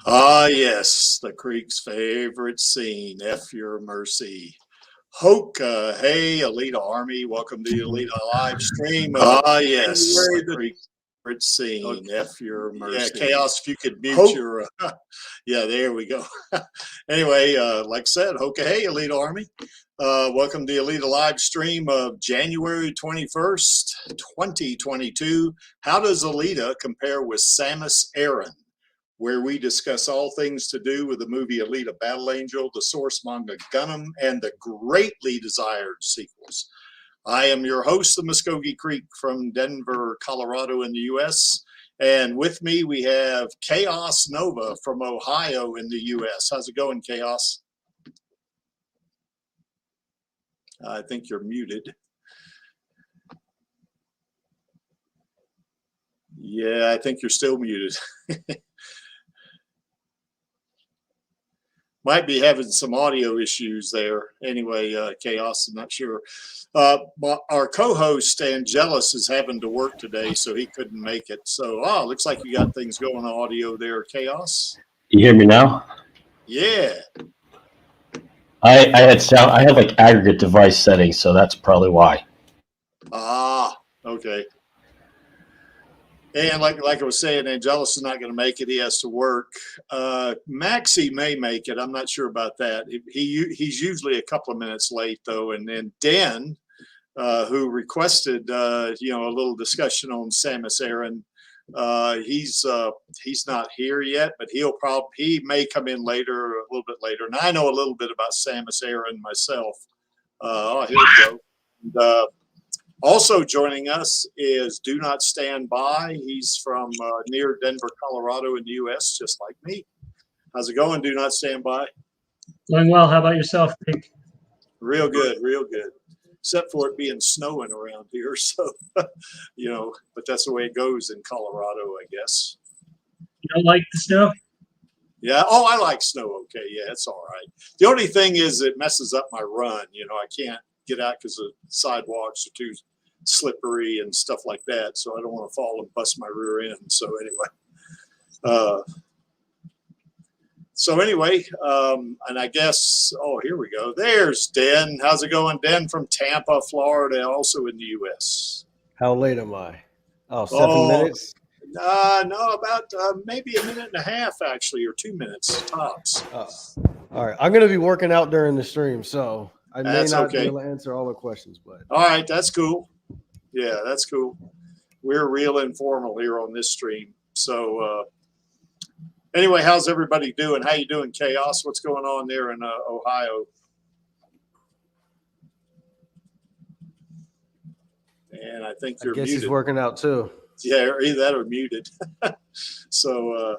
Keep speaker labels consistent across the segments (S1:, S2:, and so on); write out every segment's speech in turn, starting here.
S1: Ah, yes, the Creek's favorite scene, F Your Mercy. Hoka, hey, Alita Army, welcome to the Alita live stream. Ah, yes, the Creek's favorite scene, F Your Mercy. Yeah, Chaos, if you could mute your, yeah, there we go. Anyway, like I said, Hoka, hey, Alita Army. Welcome to the Alita live stream of January 21st, 2022. How does Alita compare with Samus Aran? Where we discuss all things to do with the movie Alita Battle Angel, the source manga Gundam, and the greatly desired sequels. I am your host, the Muskogee Creek from Denver, Colorado in the U.S. And with me, we have Chaos Nova from Ohio in the U.S. How's it going, Chaos? I think you're muted. Yeah, I think you're still muted. Might be having some audio issues there. Anyway, Chaos, I'm not sure. Our co-host, Angelus, is having to work today, so he couldn't make it. So, looks like you got things going on audio there, Chaos.
S2: You hear me now?
S1: Yeah.
S2: I had like aggregate device settings, so that's probably why.
S1: Ah, okay. And like I was saying, Angelus is not going to make it. He has to work. Maxie may make it. I'm not sure about that. He's usually a couple of minutes late, though. And then Den, who requested a little discussion on Samus Aran, he's not here yet, but he may come in later, a little bit later. And I know a little bit about Samus Aran myself. Here we go. And, also joining us is Do Not Stand By. He's from near Denver, Colorado in the U.S., just like me. How's it going, Do Not Stand By?
S3: Going well. How about yourself, Nick?
S1: Real good, real good. Except for it being snowing around here. So, but that's the way it goes in Colorado, I guess.
S3: You don't like the snow?
S1: Yeah. Oh, I like snow. Okay. Yeah, it's all right. The only thing is it messes up my run. I can't get out because the sidewalks are too slippery and stuff like that. So I don't want to fall and bust my rear end. So anyway, and I guess, here we go. There's Den. How's it going, Den from Tampa, Florida, also in the U.S.
S4: How late am I? Oh, 7 minutes?
S1: No, about maybe a minute and a half, actually, or 2 minutes tops.
S4: All right. I'm going to be working out during the stream, so I may
S1: That's
S4: not
S1: okay.
S4: be able to answer all the questions. But
S1: all right, that's cool. Yeah, that's cool. We're real informal here on this stream. So anyway, how's everybody doing? How you doing, Chaos? What's going on there in Ohio? And I think you're muted.
S4: He's working out too.
S1: Yeah, either that or muted. So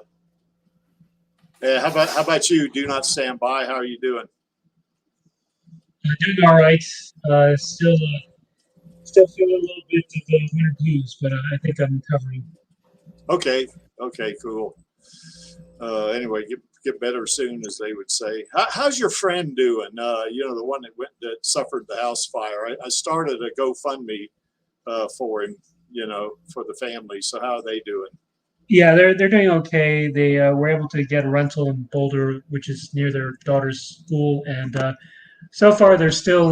S1: yeah, how about you? Do Not Stand By. How are you doing?
S3: Doing all right. Still feeling a little bit of the winter blues, but I think I'm recovering.
S1: Okay, cool. Anyway, get better soon, as they would say. How's your friend doing? The one that suffered the house fire. I started a GoFundMe for him, for the family. So how are they doing?
S3: Yeah, they're doing okay. They were able to get a rental in Boulder, which is near their daughter's school, and so far they're still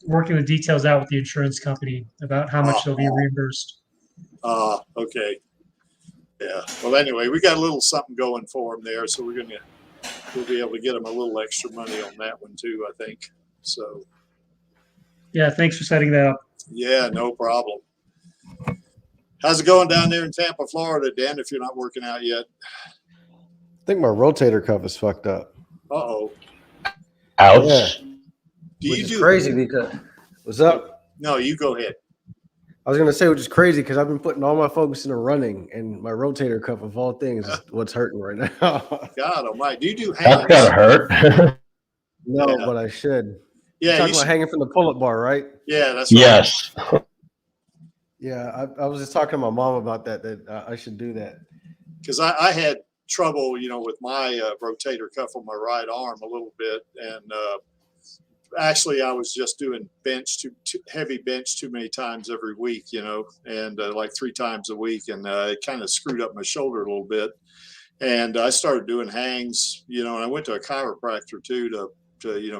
S3: working the details out with the insurance company about how much they'll be reimbursed.
S1: Okay. Yeah. Well, anyway, we got a little something going for them there, so we'll be able to get them a little extra money on that one too, I think. So.
S3: Yeah. Thanks for setting that up.
S1: Yeah, no problem. How's it going down there in Tampa, Florida, Dan? If you're not working out yet.
S4: I think my rotator cuff is fucked up.
S1: Uh-oh.
S2: Ouch.
S4: Yeah.
S1: Which
S4: is crazy because what's up?
S1: No, you go ahead.
S4: I was gonna say, which is crazy because I've been putting all my focus into running, and my rotator cuff of all things is what's hurting right now.
S1: God almighty. Do you do hangs?
S2: That's gotta hurt.
S4: No, but I should.
S1: Yeah,
S4: you're talking about hanging from the pull-up bar, right?
S1: Yeah, that's right.
S2: Yes.
S4: Yeah, I was just talking to my mom about that I should do that.
S1: Because I had trouble, with my rotator cuff on my right arm a little bit, and actually I was just doing heavy bench too many times every week, and like 3 times a week, and it kind of screwed up my shoulder a little bit. And I started doing hangs, and I went to a chiropractor too to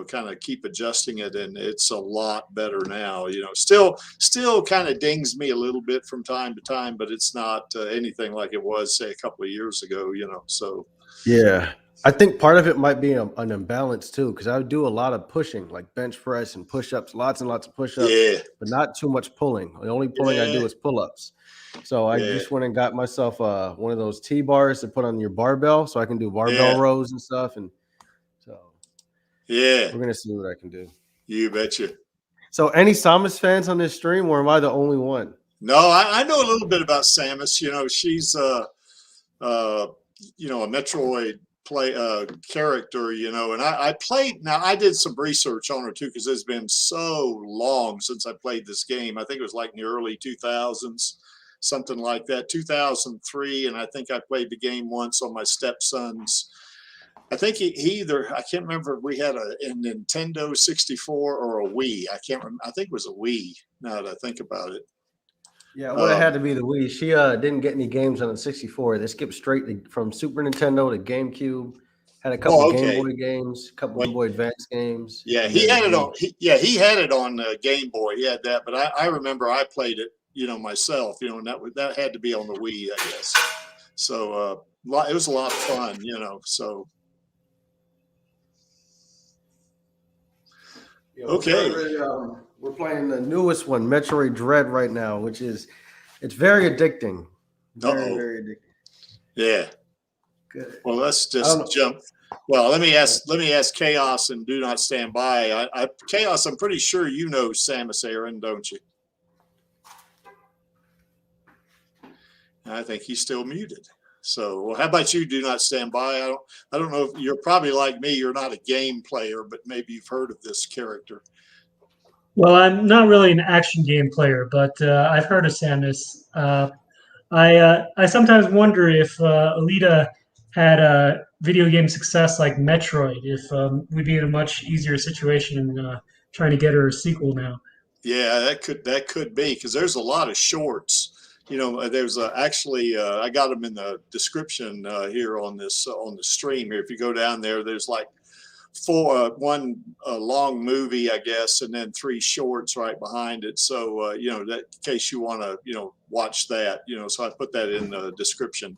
S1: kind of keep adjusting it, and it's a lot better now. Still kind of dings me a little bit from time to time, but it's not anything like it was, say, a couple of years ago. So
S4: Yeah. I think part of it might be an imbalance too, because I do a lot of pushing, like bench press and push-ups, lots and lots of push-ups,
S1: yeah,
S4: but not too much pulling. The only pulling I do is pull-ups. So I
S1: yeah,
S4: just went and got myself one of those T-bars to put on your barbell, so I can do barbell
S1: yeah,
S4: rows and stuff. And so
S1: yeah.
S4: we're gonna see what I can do.
S1: You betcha.
S4: So any Samus fans on this stream, or am I the only one?
S1: No, I know a little bit about Samus. She's a Metroid character, and I played. Now I did some research on her too, because it's been so long since I played this game. I think it was like in the early 2000s, something like that, 2003, and I think I played the game once on my stepson's. I think he either, I can't remember if we had a Nintendo 64 or a Wii. I can't remember. I think it was a Wii, now that I think about it.
S4: Yeah, it would have had to be the Wii. She didn't get any games on the 64. They skipped straight from Super Nintendo to GameCube. Had a couple Game Boy games, a couple Game Boy Advance games.
S1: Yeah, he had it on. He had it on Game Boy. He had that, but I remember I played it, myself. And that had to be on the Wii, I guess. So it was a lot of fun, So okay.
S4: We're playing the newest one, Metroid Dread, right now, it's very addicting. Very addicting.
S1: Yeah.
S4: Good.
S1: Well, let's just jump. Well, let me ask Chaos and Do Not Stand By. Chaos, I'm pretty sure you know Samus Aran, don't you? I think he's still muted. So, well, how about you? Do Not Stand By. I don't know if you're probably like me. You're not a game player, but maybe you've heard of this character.
S3: Well, I'm not really an action game player, but I've heard of Samus. I sometimes wonder if Alita had a video game success like Metroid, if we'd be in a much easier situation in trying to get her a sequel now.
S1: Yeah, that could be, because there's a lot of shorts. There's actually I got them in the description here on the stream here. If you go down there, there's like one long movie, I guess, and then 3 shorts right behind it. So that in case you want to watch that, so I put that in the description,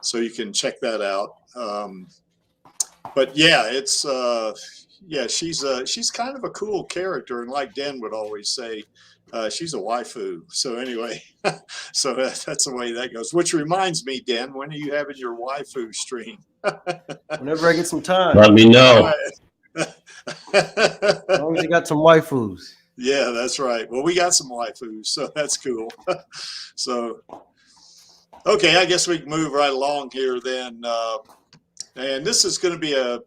S1: so you can check that out. But yeah, it's she's kind of a cool character, and like Den would always say, she's a waifu. So anyway, so that's the way that goes. Which reminds me, Den, when are you having your waifu stream?
S4: Whenever I get some time.
S2: Let me know.
S4: As long as you got some waifus.
S1: Yeah, that's right. Well, we got some waifus, so that's cool. So, okay, I guess we can move right along here then. And this is going to be a,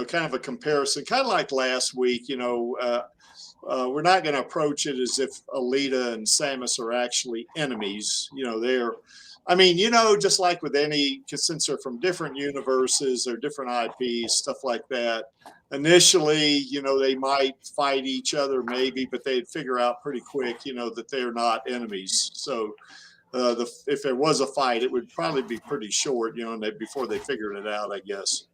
S1: kind of a comparison, kind of like last week. We're not going to approach it as if Alita and Samus are actually enemies. Just like with since they're from different universes or different IPs, stuff like that. Initially, they might fight each other maybe, but they'd figure out pretty quick, that they're not enemies. So if there was a fight, it would probably be pretty short, before they figured it out, I guess.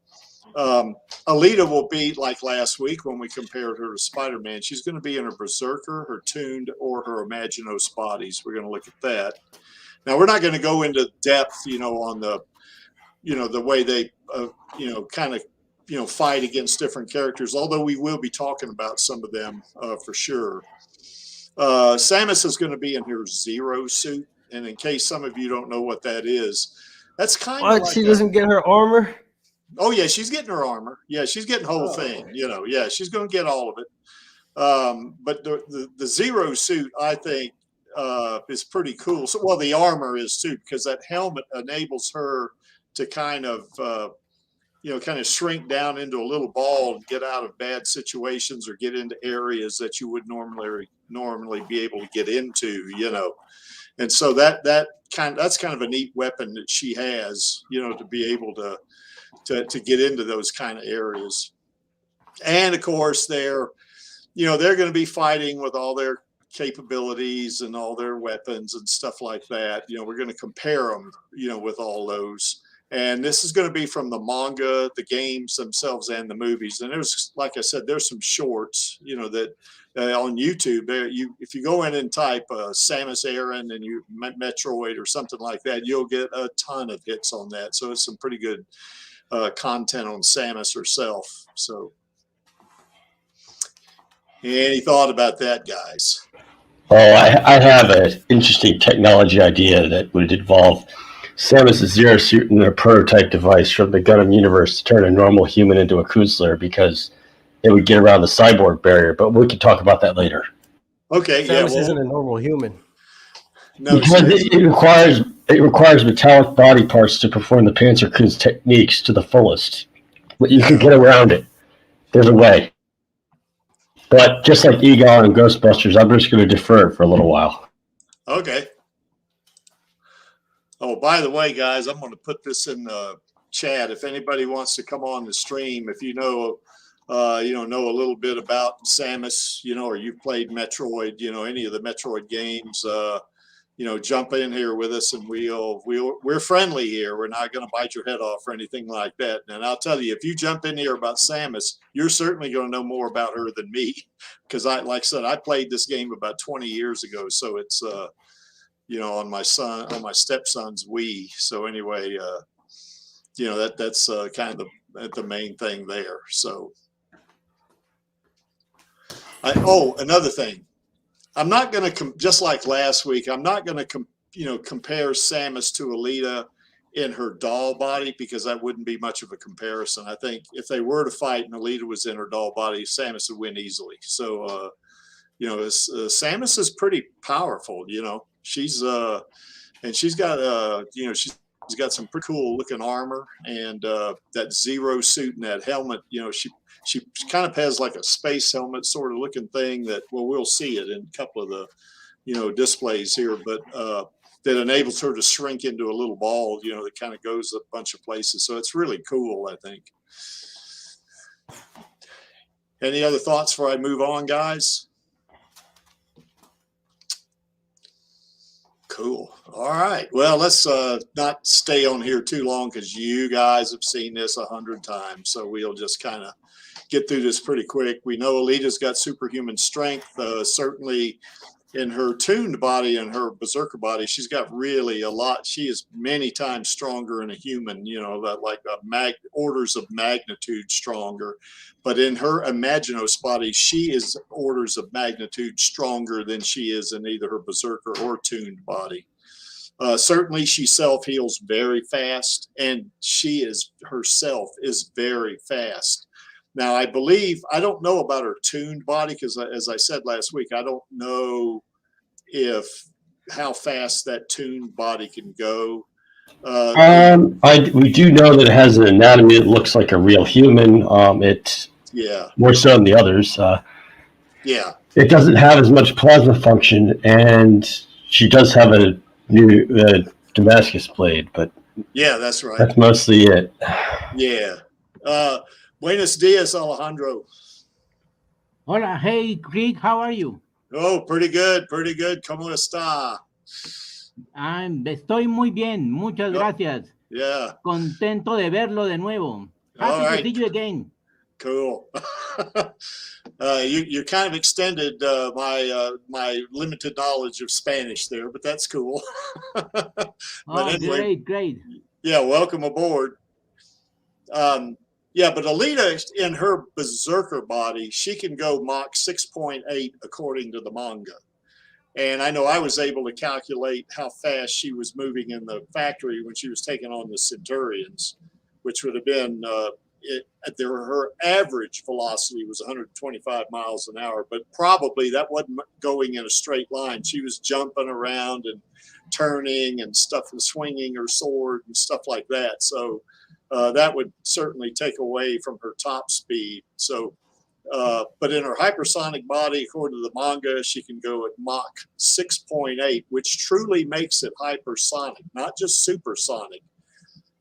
S1: Alita will be like last week when we compared her to Spider-Man. She's going to be in her Berserker, her Tuned, or her Imaginos bodies. We're going to look at that. Now, we're not going to go into depth, on the, the way they, kind of, fight against different characters, although we will be talking about some of them for sure. Samus is going to be in her Zero suit. And in case some of you don't know what that is, that's kind of like
S4: she doesn't get her armor?
S1: Oh, yeah, she's getting her armor. Yeah, she's getting the whole thing, Yeah, she's going to get all of it. But the Zero suit, I think, is pretty cool. So, well, the armor is too, because that helmet enables her to kind of shrink down into a little ball and get out of bad situations or get into areas that you would normally be able to get into, And so that's kind of a neat weapon that she has, to be able to get into those kind of areas. And of course, they're going to be fighting with all their capabilities and all their weapons and stuff like that. We're going to compare them, with all those. And this is going to be from the manga, the games themselves, and the movies. And there's, like I said, there's some shorts, that on YouTube. If you go in and type Samus Aran and Metroid or something like that, you'll get a ton of hits on that. So it's some pretty good content on Samus herself. So, any thought about that, guys?
S2: Oh, I have an interesting technology idea that would involve Samus' Zero Suit and a prototype device from the Gundam universe to turn a normal human into a Kuzler, because it would get around the cyborg barrier. But we can talk about that later.
S1: Okay,
S4: Samus isn't a normal human.
S1: No,
S2: because it requires metallic body parts to perform the Panzerkunst techniques to the fullest. But you can get around it. There's a way. But just like Egon and Ghostbusters, I'm just going to defer it for a little while.
S1: Okay. Oh, by the way, guys, I'm going to put this in the chat. If anybody wants to come on the stream, if you know a little bit about Samus, or you've played Metroid, any of the Metroid games, jump in here with us, and we're friendly here. We're not going to bite your head off or anything like that. And I'll tell you, if you jump in here about Samus, you're certainly going to know more about her than me, because like I said, I played this game about 20 years ago. So it's, on my stepson's Wii. So anyway, that's kind of the main thing there. So, another thing. I'm not going to, just like last week, I'm not going to, compare Samus to Alita in her doll body, because that wouldn't be much of a comparison. I think if they were to fight and Alita was in her doll body, Samus would win easily. So, Samus is pretty powerful, she's got, she's got some pretty cool looking armor, and that Zero Suit and that helmet, she kind of has like a space helmet sort of looking thing that, we'll see it in a couple of the, displays here, but that enables her to shrink into a little ball, that kind of goes a bunch of places. So it's really cool, I think. Any other thoughts before I move on, guys? Cool. All right. Well, let's not stay on here too long, because you guys have seen this 100 times. So we'll just kind of get through this pretty quick. We know Alita's got superhuman strength. Certainly in her tuned body and her berserker body, she's got really a lot. She is many times stronger than a human, like orders of magnitude stronger. But in her Imaginos body, she is orders of magnitude stronger than she is in either her berserker or tuned body. Certainly she self-heals very fast, and she herself is very fast. Now, I don't know about her tuned body, because as I said last week, I don't know how fast that tuned body can go.
S2: We do know that it has an anatomy that looks like a real human. More so than the others. It doesn't have as much plasma function, and she does have a new Damascus blade, but
S1: that's right.
S2: That's mostly it.
S1: Buenos dias, Alejandro.
S5: Hola, hey, Rick, how are you?
S1: Oh, pretty good, pretty good. ¿Cómo está?
S5: Estoy muy bien, muchas gracias. Contento de verlo de nuevo. Happy to see you again.
S1: Cool. You kind of extended my limited knowledge of Spanish there, but that's cool.
S5: Anyway, great.
S1: Yeah, welcome aboard. But Alita, in her berserker body, she can go Mach 6.8 according to the manga. And I know I was able to calculate how fast she was moving in the factory when she was taking on the Centurions, which would have been her average velocity was 125 miles an hour, but probably that wasn't going in a straight line. She was jumping around and turning and stuff, and swinging her sword and stuff like that. So that would certainly take away from her top speed. So, but in her hypersonic body, according to the manga, she can go at Mach 6.8, which truly makes it hypersonic, not just supersonic.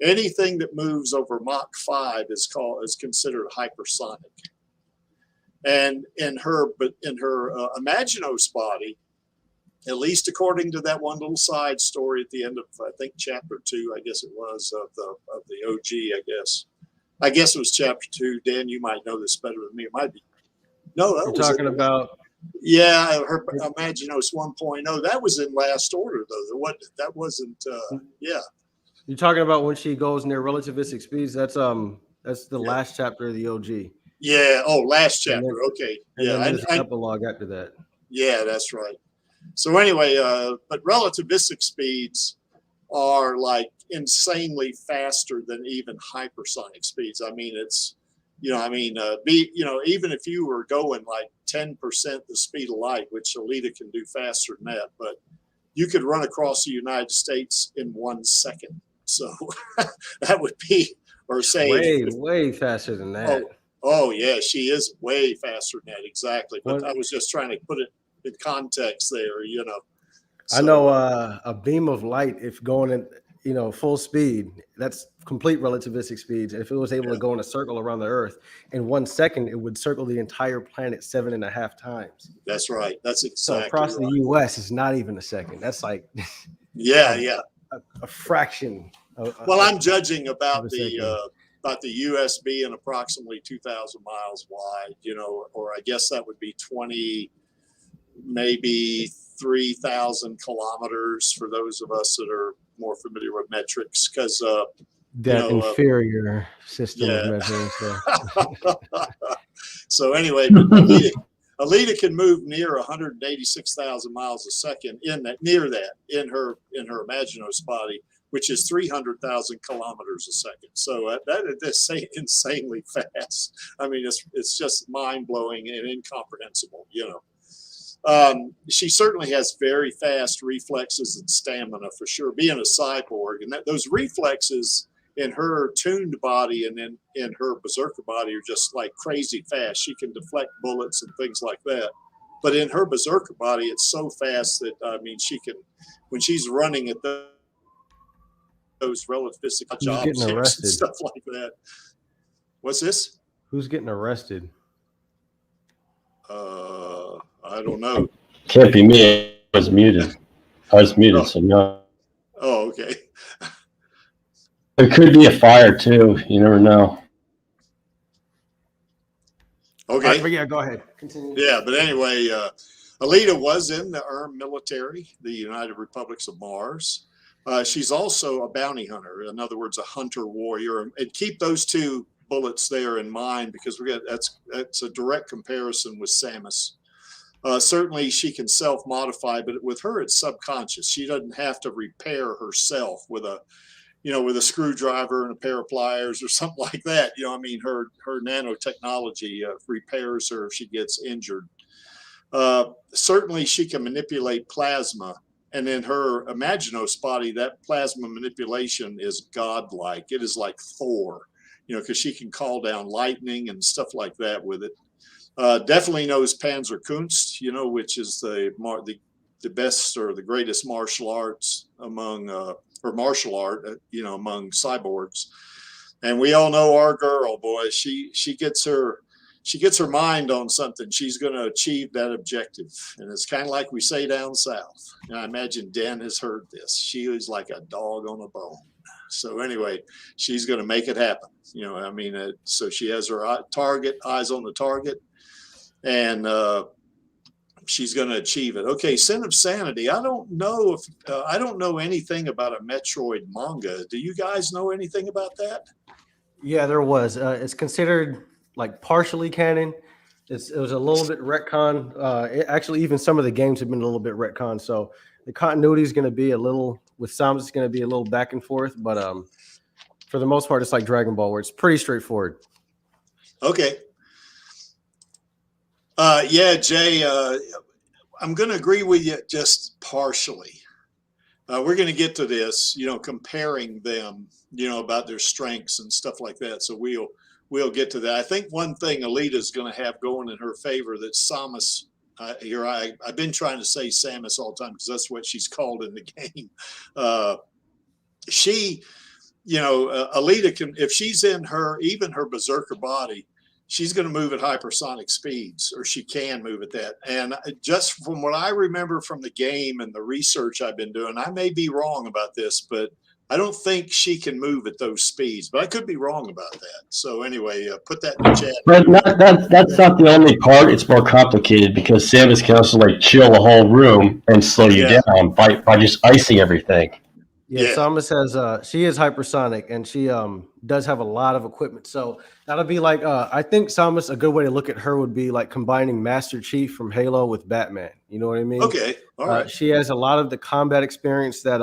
S1: Anything that moves over Mach 5 is considered hypersonic. And in her Imaginos body, at least according to that one little side story at the end of, I think, chapter 2, I guess it was, of the OG, I guess. I guess it was chapter 2. Dan, you might know this better than me. It might be. No, that
S4: You're
S1: was
S4: talking about.
S1: Yeah, her Imaginos 1.0. That was in Last Order, though. That wasn't. Yeah.
S4: You're talking about when she goes near relativistic speeds. That's the last chapter of the OG.
S1: Yeah. Oh, last chapter.
S4: Then,
S1: okay.
S4: Yeah. There's an epilogue after that.
S1: Yeah, that's right. So anyway, but relativistic speeds are like insanely faster than even hypersonic speeds. I mean, it's, even if you were going like 10% the speed of light, which Alita can do faster than that, but you could run across the United States in 1 second. So that would be, or say,
S4: way faster than that.
S1: Oh yeah, she is way faster than that. Exactly. But I was just trying to put it in context there, So,
S4: I know a beam of light, if going in, full speed, that's complete relativistic speeds. And if it was able to go in a circle around the Earth in 1 second, it would circle the entire planet 7.5 times.
S1: That's right. That's exactly
S4: so across
S1: right.
S4: the U.S. is not even a second. That's like
S1: a
S4: fraction.
S1: I'm judging about the U.S. being approximately 2,000 miles wide, or I guess that would be 20, maybe 3,000 kilometers for those of us that are more familiar with metrics, because
S4: that inferior system of measuring.
S1: So anyway, but Alita can move near 186,000 miles a second in her Imaginos body, which is 300,000 kilometers a second. So that's insanely fast. I mean, it's just mind blowing and incomprehensible. She certainly has very fast reflexes and stamina for sure, being a cyborg, and those reflexes in her tuned body and in her berserker body are just like crazy fast. She can deflect bullets and things like that. But in her berserker body, it's so fast that, she can, when she's running at those relativistic objects and stuff like that. What's this?
S4: Who's getting arrested?
S1: I don't know.
S2: Can't be me. I was muted. So no.
S1: Oh, okay.
S2: It could be a fire too. You never know.
S1: Okay.
S4: Yeah, go ahead. Continue.
S1: Yeah, but anyway, Alita was in the armed military, the United Republics of Mars. She's also a bounty hunter. In other words, a hunter warrior. And keep those two bullets there in mind, because that's a direct comparison with Samus. Certainly she can self-modify, but with her it's subconscious. She doesn't have to repair herself with a screwdriver and a pair of pliers or something like that. Her nanotechnology repairs her if she gets injured. Certainly she can manipulate plasma, and in her Imaginos body, that plasma manipulation is godlike. It is like Thor, because she can call down lightning and stuff like that with it. Definitely knows Panzerkunst, which is the best or the greatest martial arts among among cyborgs. And we all know our girl, boy. She gets her mind on something. She's going to achieve that objective, and it's kind of like we say down south. And I imagine Dan has heard this. She is like a dog on a bone. So anyway, she's going to make it happen. So she has her eyes on the target. And she's going to achieve it. Okay, Sin of Sanity. I don't know anything about a Metroid manga. Do you guys know anything about that?
S4: Yeah, there was. It's considered like partially canon. It was a little bit retcon. Actually, even some of the games have been a little bit retcon. So the continuity is going to be a little with Samus. It's going to be a little back and forth, but for the most part, it's like Dragon Ball, where it's pretty straightforward.
S1: Okay. Jay, I'm going to agree with you just partially. We're going to get to this, comparing them, about their strengths and stuff like that. So we'll get to that. I think one thing Alita is going to have going in her favor that Samus, I've been trying to say Samus all the time because that's what she's called in the game. Alita can, if she's in even her berserker body, she's going to move at hypersonic speeds, or she can move at that. And just from what I remember from the game and the research I've been doing, I may be wrong about this, but I don't think she can move at those speeds, but I could be wrong about that. So anyway, put that in the chat.
S2: But that's not the only part. It's more complicated because Samus can also like chill the whole room and slow you down by just icing everything.
S4: Yeah, Samus has she is hypersonic, and she does have a lot of equipment. So that'll be like I think Samus, a good way to look at her would be like combining Master Chief from Halo with Batman. You know what I mean?
S1: Okay, all right.
S4: She has a lot of the combat experience that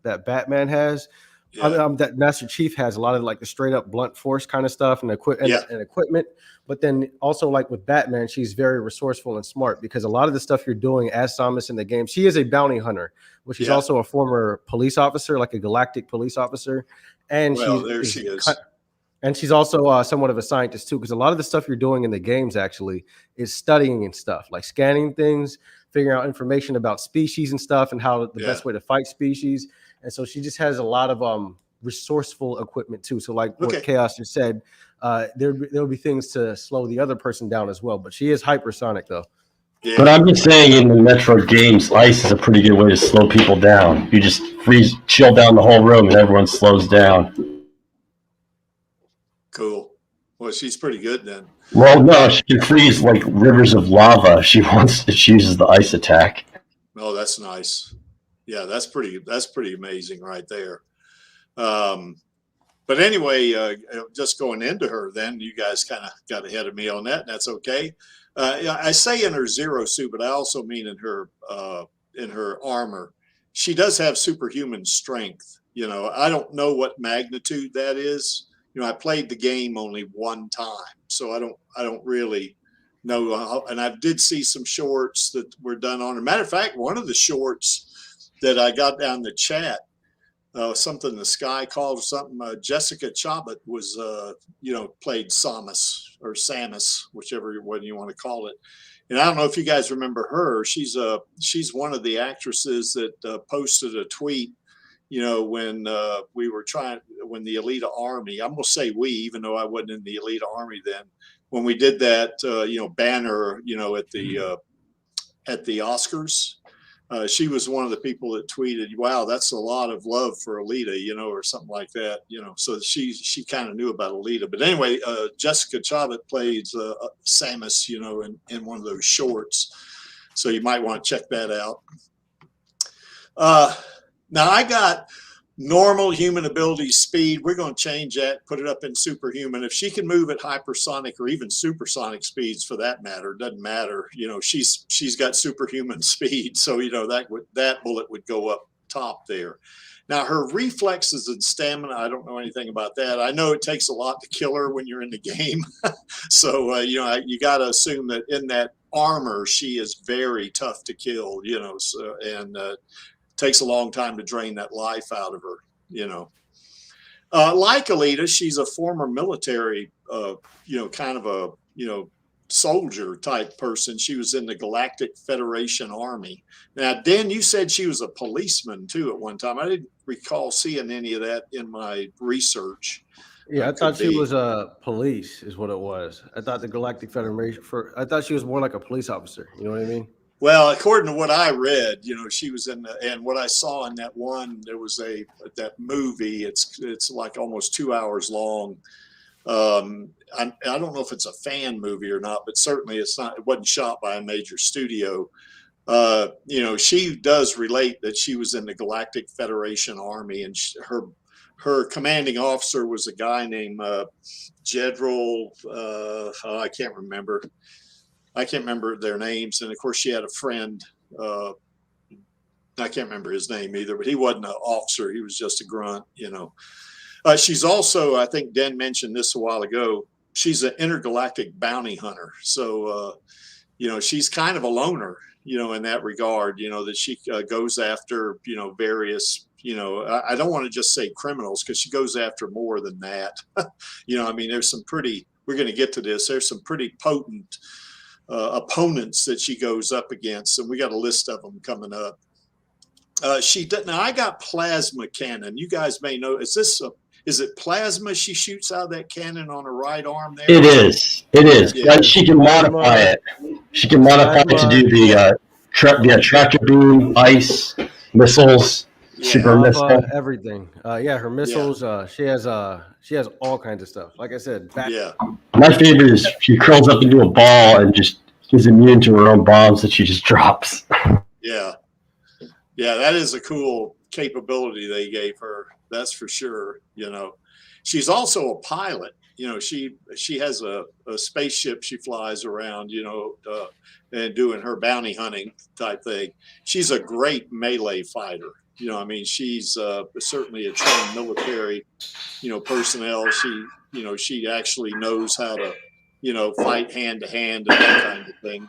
S4: that Batman has. That Master Chief has a lot of like the straight up blunt force kind of stuff and equipment. But then also like with Batman, she's very resourceful and smart because a lot of the stuff you're doing as Samus in the game, she is a bounty hunter, which is also a former police officer, like a galactic police officer. And
S1: she is.
S4: And she's also somewhat of a scientist too, because a lot of the stuff you're doing in the games actually is studying and stuff, like scanning things, figuring out information about species and stuff and how the best way to fight species. And so she just has a lot of resourceful equipment too. So like what Chaos just said, there'll be things to slow the other person down as well. But she is hypersonic though.
S2: Yeah. But I'm just saying in the Metroid games, ice is a pretty good way to slow people down. You just chill down the whole room and everyone slows down.
S1: Cool. Well, she's pretty good then.
S2: Well, no, she can freeze like rivers of lava. She uses the ice attack.
S1: Oh, that's nice. Yeah, that's pretty amazing right there. But anyway, just going into her, then you guys kind of got ahead of me on that, and that's okay. I say in her zero suit, but I also mean in her armor. She does have superhuman strength. You know, I don't know what magnitude that is. You know, I played the game only one time, so I don't really know. And I did see some shorts that were done on her. Matter of fact, one of the shorts that I got down the chat, something the Sky called or something. Jessica Chabot was, played Samus, whichever one you want to call it. And I don't know if you guys remember her. She's one of the actresses that posted a tweet. You know, when when the Alita Army, I'm gonna say we, even though I wasn't in the Alita Army then, when we did that, banner, at the Oscars. She was one of the people that tweeted, "Wow, that's a lot of love for Alita," or something like that. So she kind of knew about Alita. But anyway, Jessica Chabot plays Samus, in one of those shorts. So you might want to check that out. Now I got normal human ability speed. We're going to change that, put it up in superhuman. If she can move at hypersonic or even supersonic speeds for that matter, doesn't matter. She's got superhuman speed. So, that bullet would go up top there. Now her reflexes and stamina, I don't know anything about that. I know it takes a lot to kill her when you're in the game. So, you got to assume that in that armor, she is very tough to kill, takes a long time to drain that life out of her, like Alita, she's a former military, kind of a, soldier type person. She was in the Galactic Federation Army. Now, Dan, you said she was a policeman too at one time. I didn't recall seeing any of that in my research.
S4: Yeah, I thought she was a police is what it was. I thought the Galactic Federation I thought she was more like a police officer. You know what I mean?
S1: Well, according to what I read, she was and what I saw in that one, there was that movie. It's like almost 2 hours long. I don't know if it's a fan movie or not, but certainly it wasn't shot by a major studio. She does relate that she was in the Galactic Federation Army, and her commanding officer was a guy named General. I can't remember their names. And of course she had a friend, I can't remember his name either, but he wasn't an officer. He was just a grunt, She's also, I think Den mentioned this a while ago, she's an intergalactic bounty hunter. So, she's kind of a loner, in that regard, that she goes after, various, I don't want to just say criminals, because she goes after more than that. There's some we're going to get to this. There's some pretty potent opponents that she goes up against, and we got a list of them coming up. Now I got plasma cannon. You guys may know, is it plasma she shoots out of that cannon on her right arm there?
S2: It is.
S1: Yeah.
S2: But she can modify it. She can modify it to do the tractor beam, ice, missiles, super missile.
S4: Everything. Her missiles. She has all kinds of stuff. Like I said,
S2: my favorite is she curls up into a ball and just is immune to her own bombs that she just drops.
S1: Yeah, that is a cool capability they gave her. That's for sure. She's also a pilot. She has a spaceship she flies around, and doing her bounty hunting type thing. She's a great melee fighter. She's certainly a trained military, personnel. She actually knows how to, fight hand to hand and that kind of thing.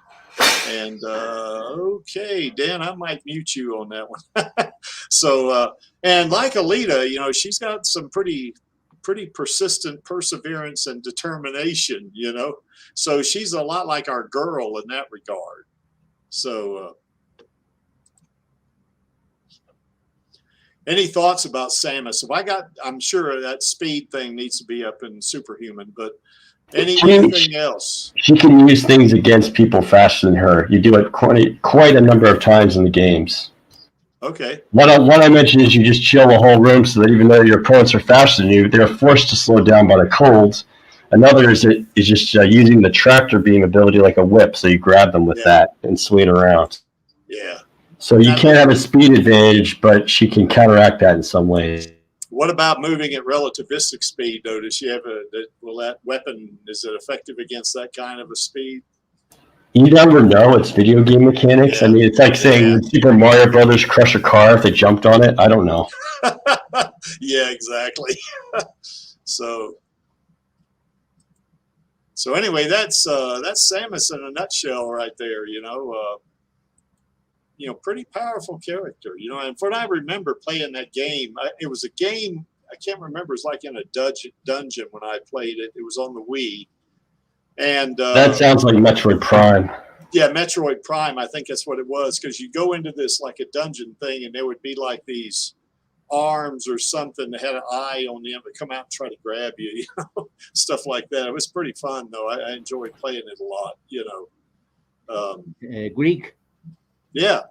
S1: And okay, Dan, I might mute you on that one. So, and like Alita, she's got some pretty persistent perseverance and determination, so she's a lot like our girl in that regard. So any thoughts about Samus? I'm sure that speed thing needs to be up in Superhuman, but anything else?
S2: She can use things against people faster than her. You do it quite a number of times in the games.
S1: Okay.
S2: One I mentioned is you just chill the whole room so that even though your opponents are faster than you, they're forced to slow down by the cold. Another is just using the tractor beam ability like a whip, so you grab them with that and swing around.
S1: Yeah.
S2: So you can't have a speed advantage, but she can counteract that in some ways.
S1: What about moving at relativistic speed, though? Does she have that weapon, is it effective against that kind of a speed?
S2: You never know. It's video game mechanics. I mean, it's like saying Super Mario Brothers crush a car if they jumped on it. I don't know.
S1: Yeah, exactly. So anyway, that's Samus in a nutshell right there. Pretty powerful character. And from what I remember playing that game, it was a game I can't remember. It was like in a dungeon when I played it. It was on the Wii. And
S2: that sounds like Metroid Prime.
S1: Yeah, Metroid Prime. I think that's what it was, because you go into this like a dungeon thing, and there would be like these arms or something that had an eye on them that come out and try to grab you, stuff like that. It was pretty fun, though. I enjoyed playing it a lot.
S5: Greek.
S1: Yeah.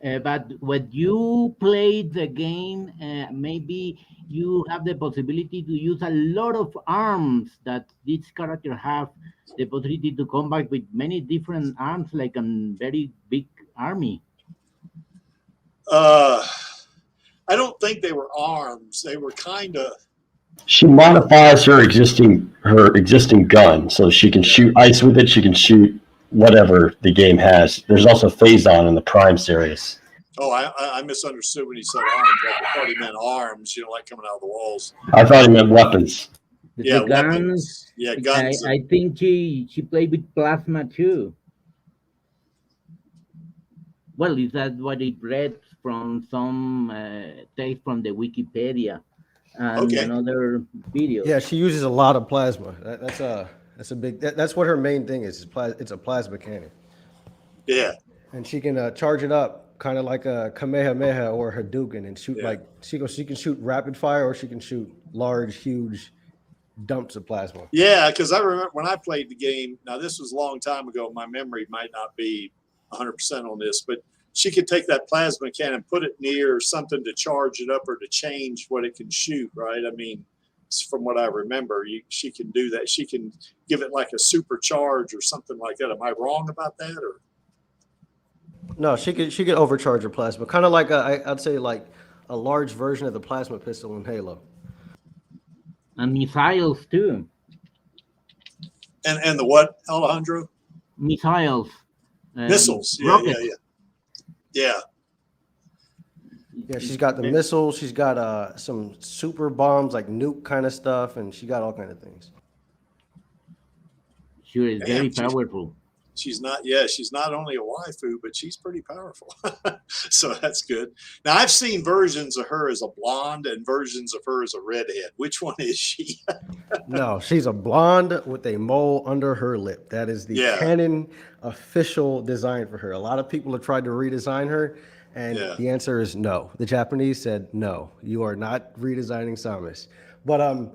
S5: But when you play the game, maybe you have the possibility to use a lot of arms that this character have the possibility to combat with many different arms, like a very big army.
S1: I don't think they were arms. They were kind of.
S2: She modifies her existing gun, so she can shoot ice with it. She can shoot whatever the game has. There's also Phazon in the Prime series.
S1: Oh, I misunderstood when he said arms. I thought he meant arms, like coming out of the walls.
S2: I thought he meant weapons.
S5: The
S1: guns. Yeah, guns.
S5: I think she played with plasma too. Well, is that what it read from some text from the Wikipedia and another video?
S4: Yeah, she uses a lot of plasma. That's a big. That's what her main thing is. It's a plasma cannon.
S1: Yeah.
S4: And she can charge it up, kind of like a Kamehameha or Hadouken, and shoot she can shoot rapid fire, or she can shoot large, huge dumps of plasma.
S1: Yeah, because I remember when I played the game. Now this was a long time ago. My memory might not be 100% on this, but she could take that plasma cannon, put it near something to charge it up or to change what it can shoot. Right? I mean, from what I remember, she can do that. She can give it like a supercharge or something like that. Am I wrong about that? Or
S4: no, she could overcharge her plasma, kind of like I'd say like a large version of the plasma pistol in Halo.
S5: And missiles too.
S1: And the what, Alejandro?
S5: Missiles.
S1: Missiles. Yeah.
S4: Yeah, she's got the missiles. She's got some super bombs, like nuke kind of stuff, and she got all kind of things.
S5: Sure, it's very powerful.
S1: She's not only a waifu, but she's pretty powerful. So that's good. Now, I've seen versions of her as a blonde and versions of her as a redhead. Which one is she?
S4: No, she's a blonde with a mole under her lip. That is the canon official design for her. A lot of people have tried to redesign her, and the answer is no. The Japanese said, no, you are not redesigning Samus. But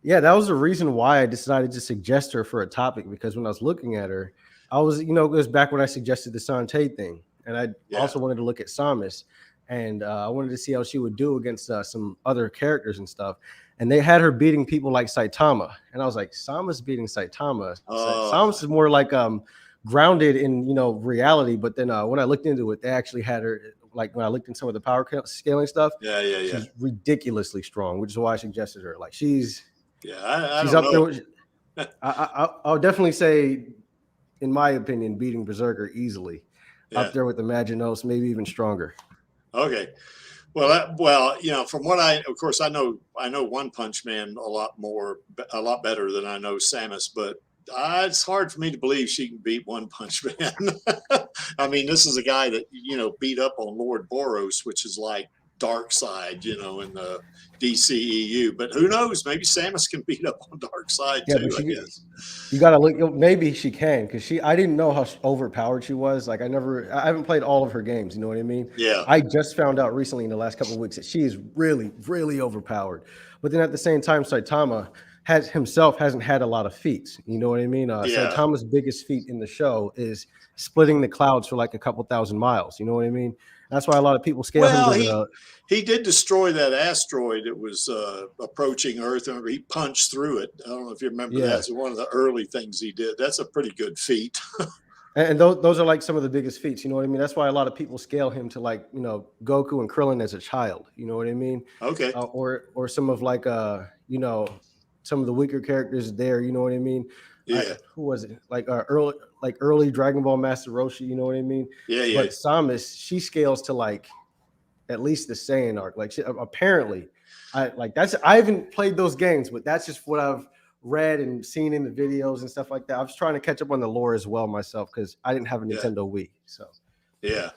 S4: yeah, that was the reason why I decided to suggest her for a topic, because when I was looking at her, I was, it was back when I suggested the Shantae thing, and I also wanted to look at Samus, and I wanted to see how she would do against some other characters and stuff. And they had her beating people like Saitama, and I was like, Samus beating Saitama. Samus is more like grounded in reality. But then when I looked into it, they actually had her, like when I looked in some of the power scaling stuff. She's ridiculously strong, which is why I suggested her. Like she's
S1: she's
S4: up there. I'll definitely say, in my opinion, beating Berserker easily, up there with Imaginos, maybe even stronger.
S1: Okay. Well, from what of course, I know One Punch Man a lot better than I know Samus, but it's hard for me to believe she can beat One Punch Man. I mean, this is a guy that, beat up on Lord Boros, which is like Dark Side, in the DCEU. But who knows? Maybe Samus can beat up on Dark Side too, I guess.
S4: You gotta look. Maybe she can, because I didn't know how overpowered she was. Like I haven't played all of her games. You know what I mean?
S1: Yeah.
S4: I just found out recently in the last couple of weeks that she is really, really overpowered. But then at the same time, Saitama hasn't had a lot of feats. You know what I mean? Saitama's biggest feat in the show is splitting the clouds for like a couple thousand miles. You know what I mean? That's why a lot of people scale him.
S1: He did destroy that asteroid that was approaching Earth, and he punched through it. I don't know if you remember that. That's one of the early things he did. That's a pretty good feat.
S4: And those are like some of the biggest feats. You know what I mean? That's why a lot of people scale him to like, Goku and Krillin as a child. You know what I mean?
S1: Okay.
S4: Or some of like, some of the weaker characters there. You know what I mean?
S1: Yeah.
S4: Who was it? Like early Dragon Ball Master Roshi. You know what I mean?
S1: Yeah.
S4: But Samus, she scales to like at least the Saiyan arc. Like apparently, I haven't played those games, but that's just what I've read and seen in the videos and stuff like that. I was trying to catch up on the lore as well myself, because I didn't have a Nintendo Wii. So
S1: yeah,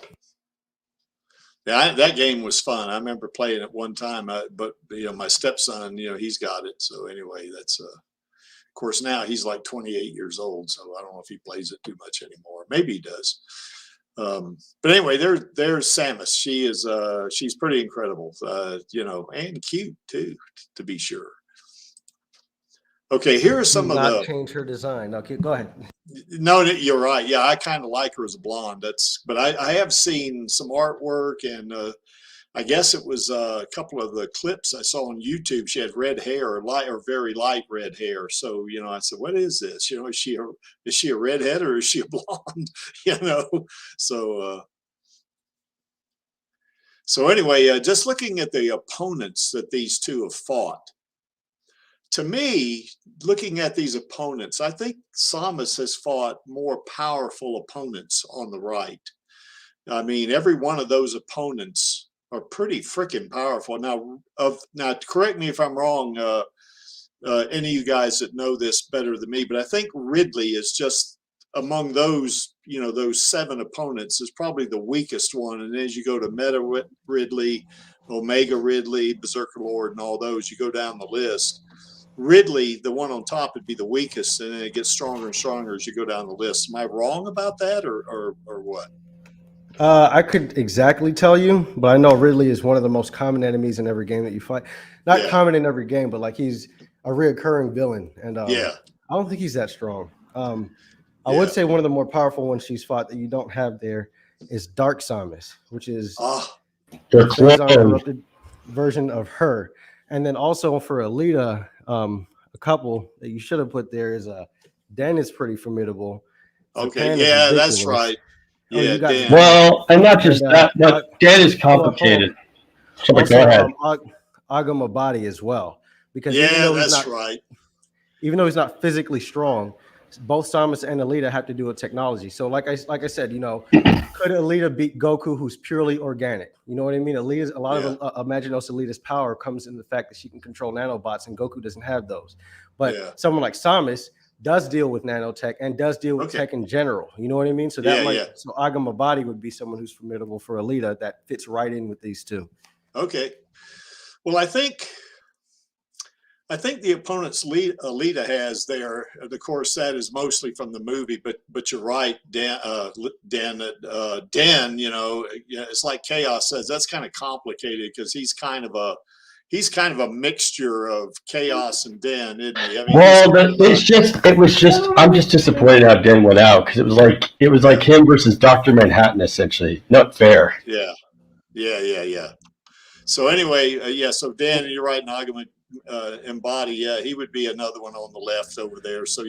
S1: that game was fun. I remember playing it one time, but my stepson, he's got it. So anyway, that's of course now he's like 28 years old, so I don't know if he plays it too much anymore. Maybe he does. But anyway, there's Samus. She's pretty incredible, and cute too, to be sure. Okay, here are some of the.
S4: Change her design. Okay, go ahead.
S1: No, you're right. Yeah, I kind of like her as a blonde. But I have seen some artwork, and I guess it was a couple of the clips I saw on YouTube. She had red hair, or very light red hair. So I said, "What is this? Is she a redhead or is she a blonde?" So anyway, just looking at the opponents that these two have fought. To me, looking at these opponents, I think Samus has fought more powerful opponents on the right. I mean, every one of those opponents are pretty freaking powerful. Now, correct me if I'm wrong, any of you guys that know this better than me, but I think Ridley is just among those, those 7 opponents, is probably the weakest one. And as you go to Meta Ridley, Omega Ridley, Berserker Lord, and all those, you go down the list. Ridley, the one on top, would be the weakest, and then it gets stronger and stronger as you go down the list. Am I wrong about that, or what?
S4: I could exactly tell you, but I know Ridley is one of the most common enemies in every game that you fight. Not common in every game, but like he's a reoccurring villain, and I don't think he's that strong. I would say one of the more powerful ones she's fought that you don't have there is Dark Samus, which is the corrupted version of her. And then also for Alita, a couple that you should have put there is Den is pretty formidable.
S1: Okay, that's right. Yeah, Dan.
S2: Well, and not just that, but Dan is complicated. So go ahead.
S4: Agamabadi as well, because
S1: that's right.
S4: Even though he's not physically strong, both Samus and Alita have to do with technology. So, like I said, could Alita beat Goku, who's purely organic? You know what I mean? A lot of Imaginos Alita's power comes in the fact that she can control nanobots, and Goku doesn't have those. But someone like Samus does deal with nanotech and does deal with tech in general. You know what I mean? So so Agamabadi would be someone who's formidable for Alita that fits right in with these two.
S1: Okay. Well, I think the opponents Alita has there, of course, that is mostly from the movie, but you're right, Dan, it's like Chaos says, that's kind of complicated because he's kind of he's kind of a mixture of Chaos and Den, isn't he? I mean,
S2: well, I'm just disappointed how Den went out because it was like him versus Dr. Manhattan, essentially. Not fair.
S1: Yeah. So anyway, so Dan, you're right, Nagama Embody, he would be another one on the left over there. So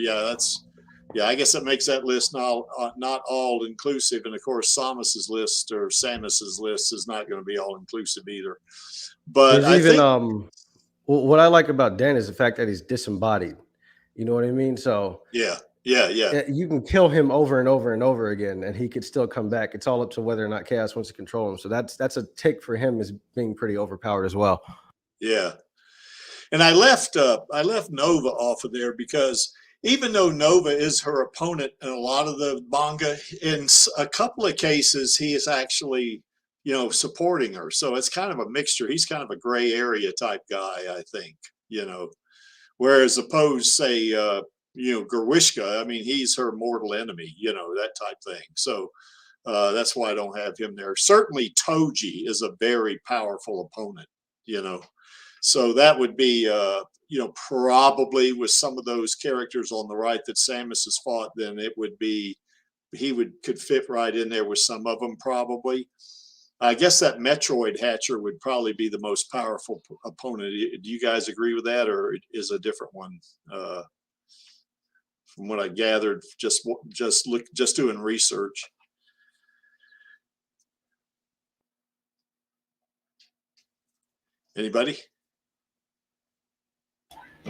S1: I guess that makes that list not all inclusive. And of course, Samus's list is not going to be all inclusive either. But I think
S4: what I like about Dan is the fact that he's disembodied. You know what I mean? So
S1: yeah.
S4: You can kill him over and over and over again, and he could still come back. It's all up to whether or not Chaos wants to control him. So that's a tick for him as being pretty overpowered as well.
S1: Yeah, and I left Nova off of there because even though Nova is her opponent in a lot of the manga, in a couple of cases he is actually supporting her. So it's kind of a mixture. He's kind of a gray area type guy, I think. Whereas opposed, say, Gerwishka, I mean, he's her mortal enemy, that type thing. So that's why I don't have him there. Certainly Toji is a very powerful opponent, so that would be, probably with some of those characters on the right that Samus has fought, then it would be, could fit right in there with some of them probably. I guess that Metroid Hatcher would probably be the most powerful opponent. Do you guys agree with that, or is a different one? From what I gathered, just doing research. Anybody?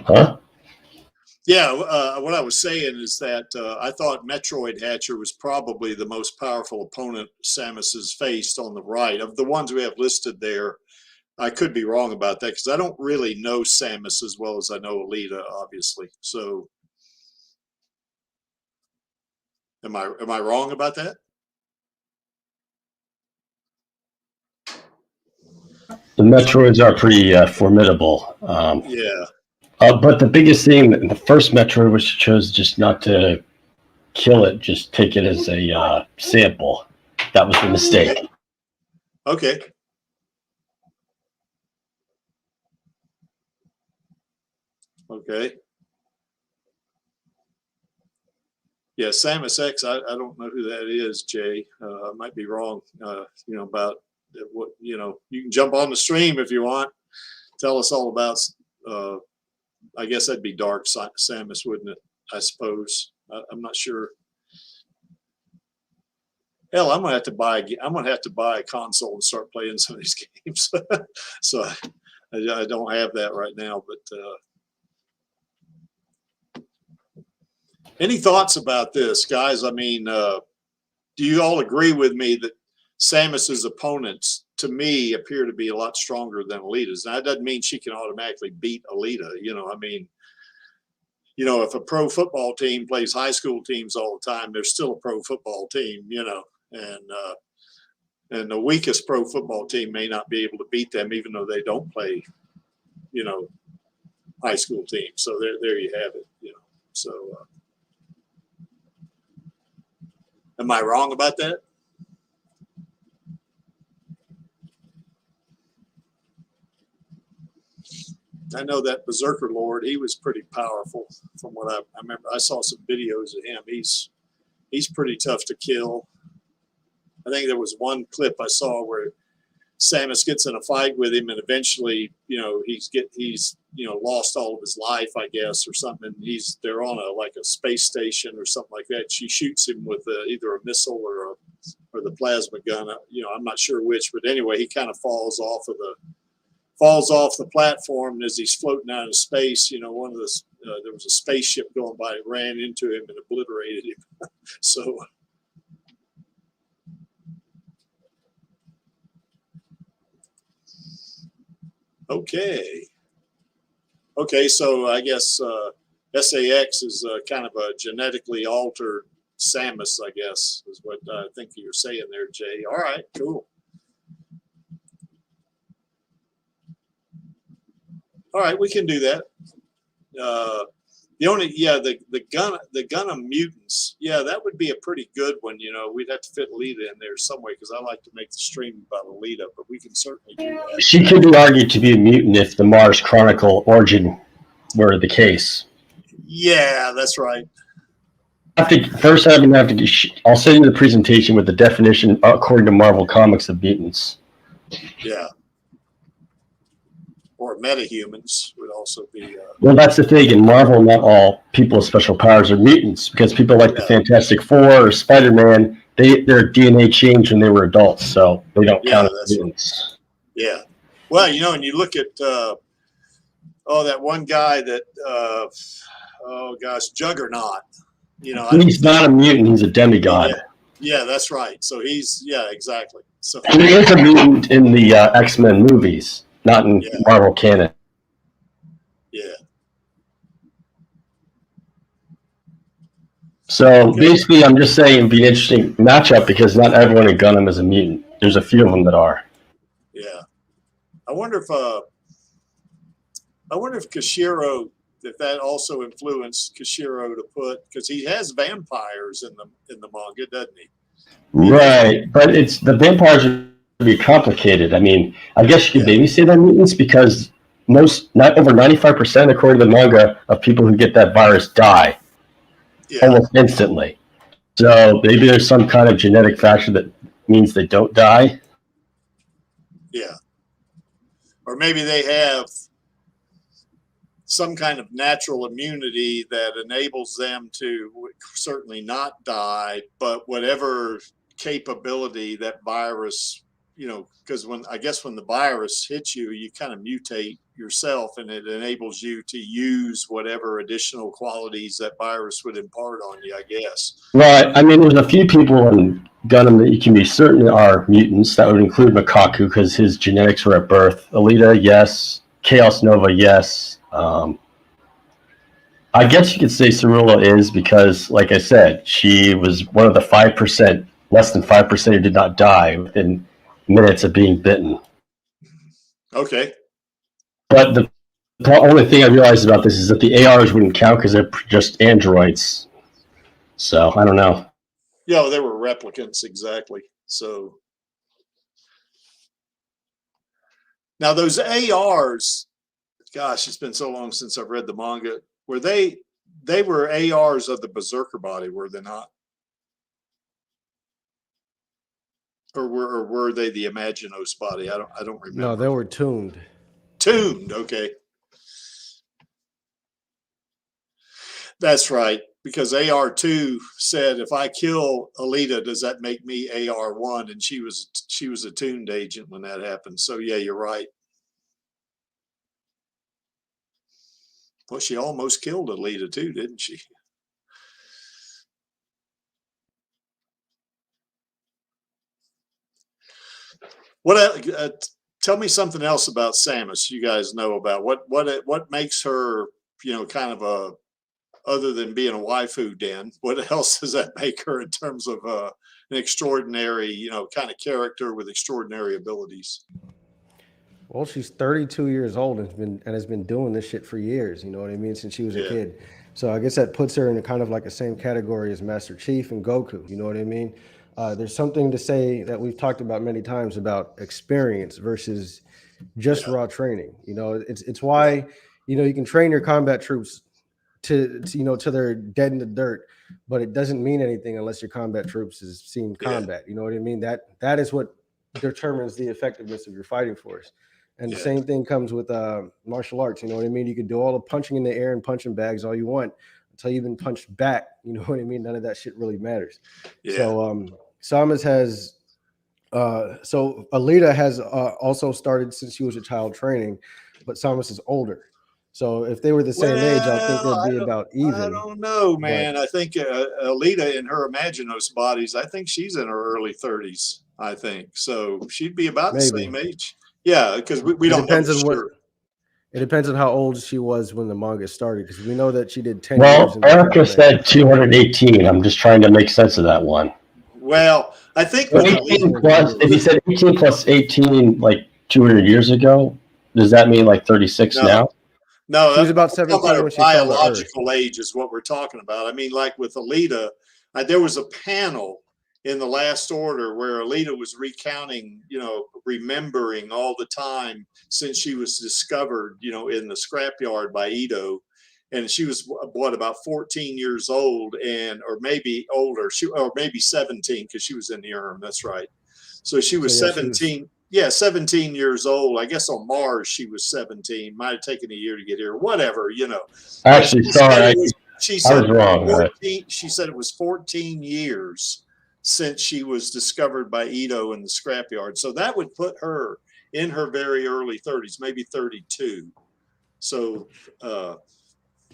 S2: Huh?
S1: Yeah, what I was saying is that I thought Metroid Hatcher was probably the most powerful opponent Samus has faced on the right. Of the ones we have listed there, I could be wrong about that because I don't really know Samus as well as I know Alita, obviously. So am I wrong about that?
S2: The Metroids are pretty formidable.
S1: Yeah.
S2: But the biggest thing in the first Metroid was chose just not to kill it, just take it as a sample. That was the mistake.
S1: Okay. Yeah, Samus X, I don't know who that is, Jay. I might be wrong, about what, you can jump on the stream if you want. Tell us all about, I guess that'd be Dark Samus, wouldn't it? I suppose. I'm not sure. Hell, I'm gonna have to buy a console and start playing some of these games. So I don't have that right now, but any thoughts about this, guys? I mean, do you all agree with me that Samus's opponents, to me, appear to be a lot stronger than Alita's? Now, that doesn't mean she can automatically beat Alita. I mean, if a pro football team plays high school teams all the time, they're still a pro football team, and the weakest pro football team may not be able to beat them, even though they don't play, high school teams. So there you have it. So am I wrong about that? I know that Berserker Lord, he was pretty powerful from what I remember. I saw some videos of him. He's pretty tough to kill. I think there was one clip I saw where Samus gets in a fight with him, and eventually, he's lost all of his life, I guess, or something. And they're on a space station or something like that. She shoots him with either a missile or the plasma gun. I'm not sure which, but anyway, he kind of falls off the platform, and as he's floating out of space, there was a spaceship going by, it ran into him and obliterated him. So okay, so I guess SAX is kind of a genetically altered Samus, I guess, is what I think you're saying there, Jay. All right, cool. All right, we can do that. the Gundam mutants. Yeah, that would be a pretty good one. We'd have to fit Alita in there some way because I like to make the stream about Alita, but we can certainly do that.
S2: She could be argued to be a mutant if the Mars Chronicle origin were the case.
S1: Yeah, that's right.
S2: I'll send you the presentation with the definition according to Marvel Comics of mutants.
S1: Yeah. Or metahumans would also be.
S2: Well, that's the thing. In Marvel, not all people with special powers are mutants because people like the Fantastic Four or Spider-Man, their DNA changed when they were adults, so they don't count as mutants.
S1: Yeah. Well, and you look at that one guy that Juggernaut.
S2: He's not a mutant; he's a demigod.
S1: Yeah, that's right. So exactly. So
S2: he is a mutant in the X-Men movies. Not in Marvel canon.
S1: Yeah.
S2: So basically, I'm just saying it'd be an interesting matchup because not everyone in Gundam is a mutant. There's a few of them that are.
S1: Yeah. I wonder if Kishiro, if that also influenced Kishiro to put, because he has vampires in the manga, doesn't he?
S2: Right, but it's the vampires are be complicated. I mean, I guess you could maybe say they're mutants because not over 95%, according to the manga, of people who get that virus die almost instantly. So maybe there's some kind of genetic factor that means they don't die.
S1: Yeah. Or maybe they have some kind of natural immunity that enables them to certainly not die, but whatever capability that virus, because when the virus hits you, you kind of mutate yourself and it enables you to use whatever additional qualities that virus would impart on you, I guess.
S2: Right. I mean, there's a few people in Gundam that you can be certain are mutants. That would include Makaku because his genetics were at birth. Alita, yes. Chaos Nova, yes. I guess you could say Cerula is because, like I said, she was one of the 5%, less than 5% who did not die within minutes of being bitten.
S1: Okay.
S2: But the only thing I realized about this is that the ARs wouldn't count because they're just androids. So I don't know.
S1: Yeah, they were replicants, exactly. So now those ARs, gosh, it's been so long since I've read the manga. Were they were ARs of the Berserker body, were they not? Or were they the Imaginos body? I don't remember.
S4: No, they were tuned.
S1: Tuned, okay. That's right, because AR2 said, if I kill Alita, does that make me AR1? And she was a tuned agent when that happened. So yeah, you're right. Well, she almost killed Alita too, didn't she? What? Tell me something else about Samus. You guys know about what makes her, kind of a, other than being a waifu den. What else does that make her in terms of an extraordinary, kind of character with extraordinary abilities?
S4: Well, she's 32 years old and has been doing this shit for years. You know what I mean? Since she was a kid. So I guess that puts her in a kind of like the same category as Master Chief and Goku. You know what I mean? There's something to say that we've talked about many times about experience versus just raw training. It's why, you can train your combat troops to they're dead in the dirt, but it doesn't mean anything unless your combat troops has seen combat. You know what I mean? That is what determines the effectiveness of your fighting force. And the same thing comes with martial arts. You know what I mean? You can do all the punching in the air and punching bags all you want until you've been punched back. You know what I mean? None of that shit really matters. Yeah. So Samus has so Alita has also started since she was a child training, but Samus is older. So if they were the same age, I think they'd be about even.
S1: I don't know, man. I think Alita in her Imaginos bodies, I think she's in her early 30s, I think. So she'd be about the same age. Yeah, because we don't know for sure.
S4: It depends on how old she was when the manga started, because we know that she did 10
S2: years.
S4: Well,
S2: Erica said 218. I'm just trying to make sense of that one.
S1: Well, I think
S2: if you said 18 plus 18 like 200 years ago, does that mean like 36 now?
S1: No,
S4: she was about 17 when she fell to Earth.
S1: Biological age is what we're talking about. I mean, like with Alita, there was a panel in the Last Order where Alita was recounting, remembering all the time since she was discovered, in the scrapyard by Ito. And she was about 14 years old, or maybe older, or maybe 17 because she was in the Urn. That's right. So she was 17. 17 years old. I guess on Mars she was 17. Might have taken a year to get here. Whatever,
S2: Actually, sorry, I was wrong.
S1: 14, she said it was 14 years since she was discovered by Ito in the scrapyard. So that would put her in her very early 30s, maybe 32. So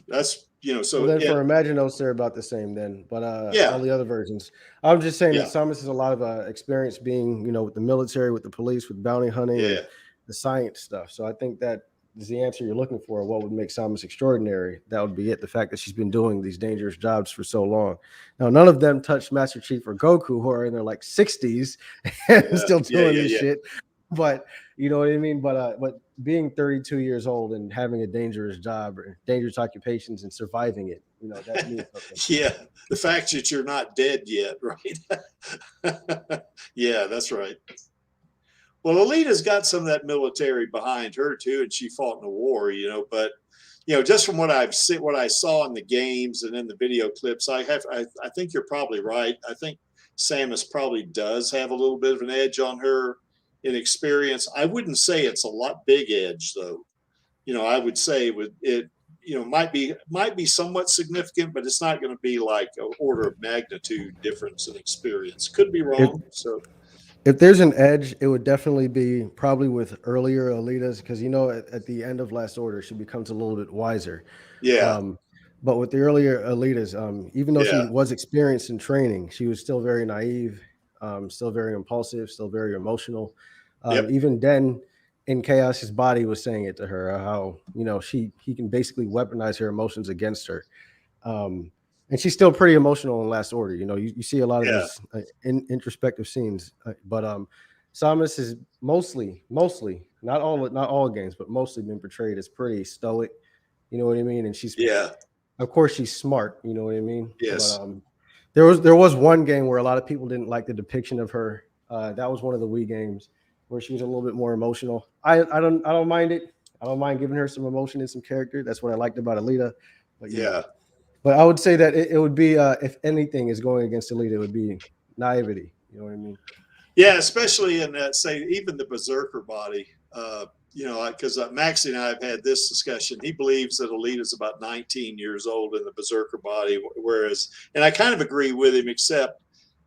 S1: that's so
S4: well, then for Imaginos, they're about the same then. But all the other versions, I'm just saying that Samus has a lot of experience being, with the military, with the police, with bounty hunting, and the science stuff. So I think that is the answer you're looking for. What would make Samus extraordinary? That would be it. The fact that she's been doing these dangerous jobs for so long. Now, none of them touched Master Chief or Goku, who are in their 60s and still doing this shit. But you know what I mean? But being 32 years old and having a dangerous job or dangerous occupations and surviving it, that means something.
S1: The fact that you're not dead yet, right? Yeah, that's right. Well, Alita's got some of that military behind her too, and she fought in the war, but just from what I saw in the games and in the video clips, I think you're probably right. I think Samus probably does have a little bit of an edge on her in experience. I wouldn't say it's a lot big edge though. I would say it might be somewhat significant, but it's not going to be like an order of magnitude difference in experience. Could be wrong.
S4: If there's an edge, it would definitely be probably with earlier Alitas, because at the end of Last Order, she becomes a little bit wiser.
S1: Yeah.
S4: But with the earlier Alitas, even though she was experienced in training, she was still very naive, still very impulsive, still very emotional. Even then, in Chaos, his body was saying it to her, how he can basically weaponize her emotions against her. And she's still pretty emotional in Last Order. You see a lot of these introspective scenes. But Samus is mostly, not all games, but mostly been portrayed as pretty stoic. You know what I mean? And she's of course she's smart. You know what I mean?
S1: Yes.
S4: But, there was one game where a lot of people didn't like the depiction of her. That was one of the Wii games where she was a little bit more emotional. I don't mind it. I don't mind giving her some emotion and some character. That's what I liked about Alita. But But I would say that it would be, if anything is going against Alita, it would be naivety. You know what I mean?
S1: Yeah, especially in that, say, even the Berserker body. Because Maxie and I have had this discussion. He believes that Alita's about 19 years old in the Berserker body, whereas, and I kind of agree with him, except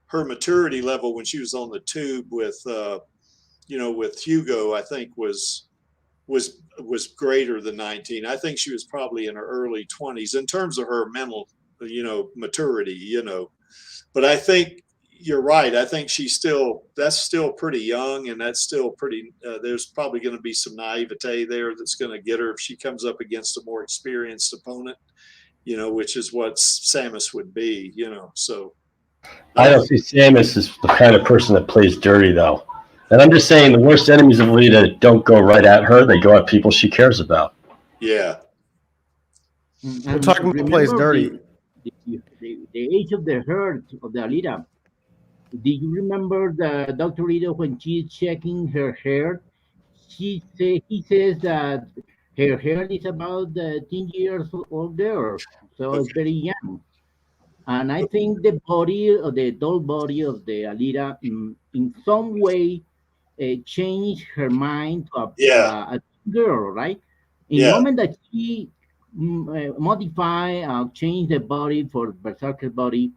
S1: her maturity level when she was on the tube with, with Hugo, I think was greater than 19. I think she was probably in her early 20s in terms of her mental, maturity, but I think you're right. I think that's still pretty young, and that's still pretty, there's probably going to be some naivete there that's going to get her if she comes up against a more experienced opponent, which is what Samus would be, so.
S2: I don't see Samus as the kind of person that plays dirty though. And I'm just saying the worst enemies of Alita don't go right at her. They go at people she cares about.
S1: Yeah.
S4: We're talking about plays dirty.
S5: The age of the hurt of the Alita. Do you remember the Dr. Ito when she's checking her hair? He says that her hair is about 10 years older, so it's very young. And I think the body, or the doll body of the Alita, in some way, changed her mind to a girl, right? In the moment that she change the body for Berserker body,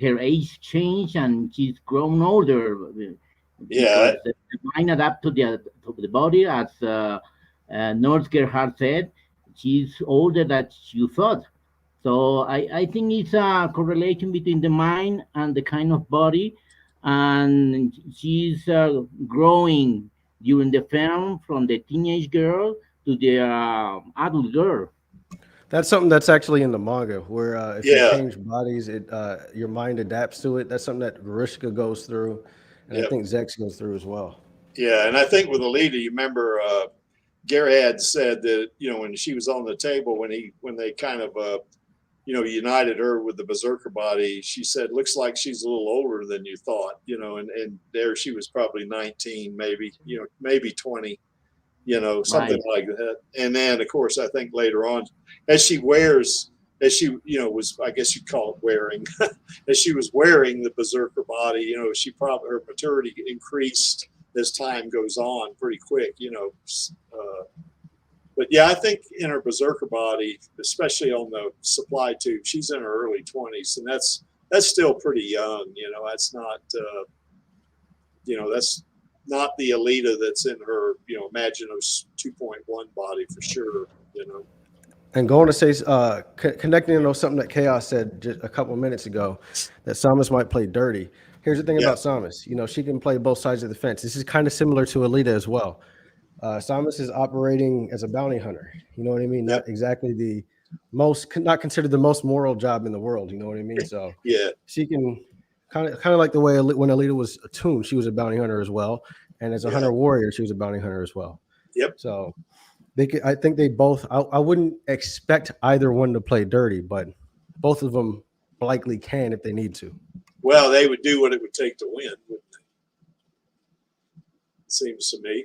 S5: her age changed and she's grown older. Because the mind adapt to the body, as North Gerhard said. She's older than you thought. So I think it's a correlation between the mind and the kind of body, and she's growing during the film from the teenage girl to the adult girl.
S4: That's something that's actually in the manga, where if you change bodies, your mind adapts to it. That's something that Grishka goes through, and I think Zex goes through as well.
S1: Yeah, and I think with Alita, you remember Gerhard said that, you know, when she was on the table, when they kind of, you know, united her with the berserker body, she said, looks like she's a little older than you thought, you know, and there she was probably 19, maybe, you know, maybe 20, you know, something like that. And then, of course, I think later on, as she, you know, was, I guess you'd call it wearing, as she was wearing the berserker body, you know, her maturity increased as time goes on pretty quick, you know. But yeah, I think in her berserker body, especially on the supply tube, she's in her early 20s, and that's still pretty young. You know, that's not, you know, that's not the Alita that's in her, you know, Imaginos 2.1 body for sure. You know.
S4: And going to say, connecting to something that Chaos said just a couple of minutes ago, that Samus might play dirty. Here's the thing about Samus. You know, she can play both sides of the fence. This is kind of similar to Alita as well. Samus is operating as a bounty hunter. You know what I mean? Not exactly the most, not considered the most moral job in the world. You know what I mean? So
S1: yeah,
S4: she can kind of like the way when Alita was attuned, she was a bounty hunter as well. And as a hunter warrior, she was a bounty hunter as well.
S1: Yep.
S4: So I think they both. I wouldn't expect either one to play dirty, but both of them likely can if they need to.
S1: Well, they would do what it would take to win, wouldn't they? It seems to me.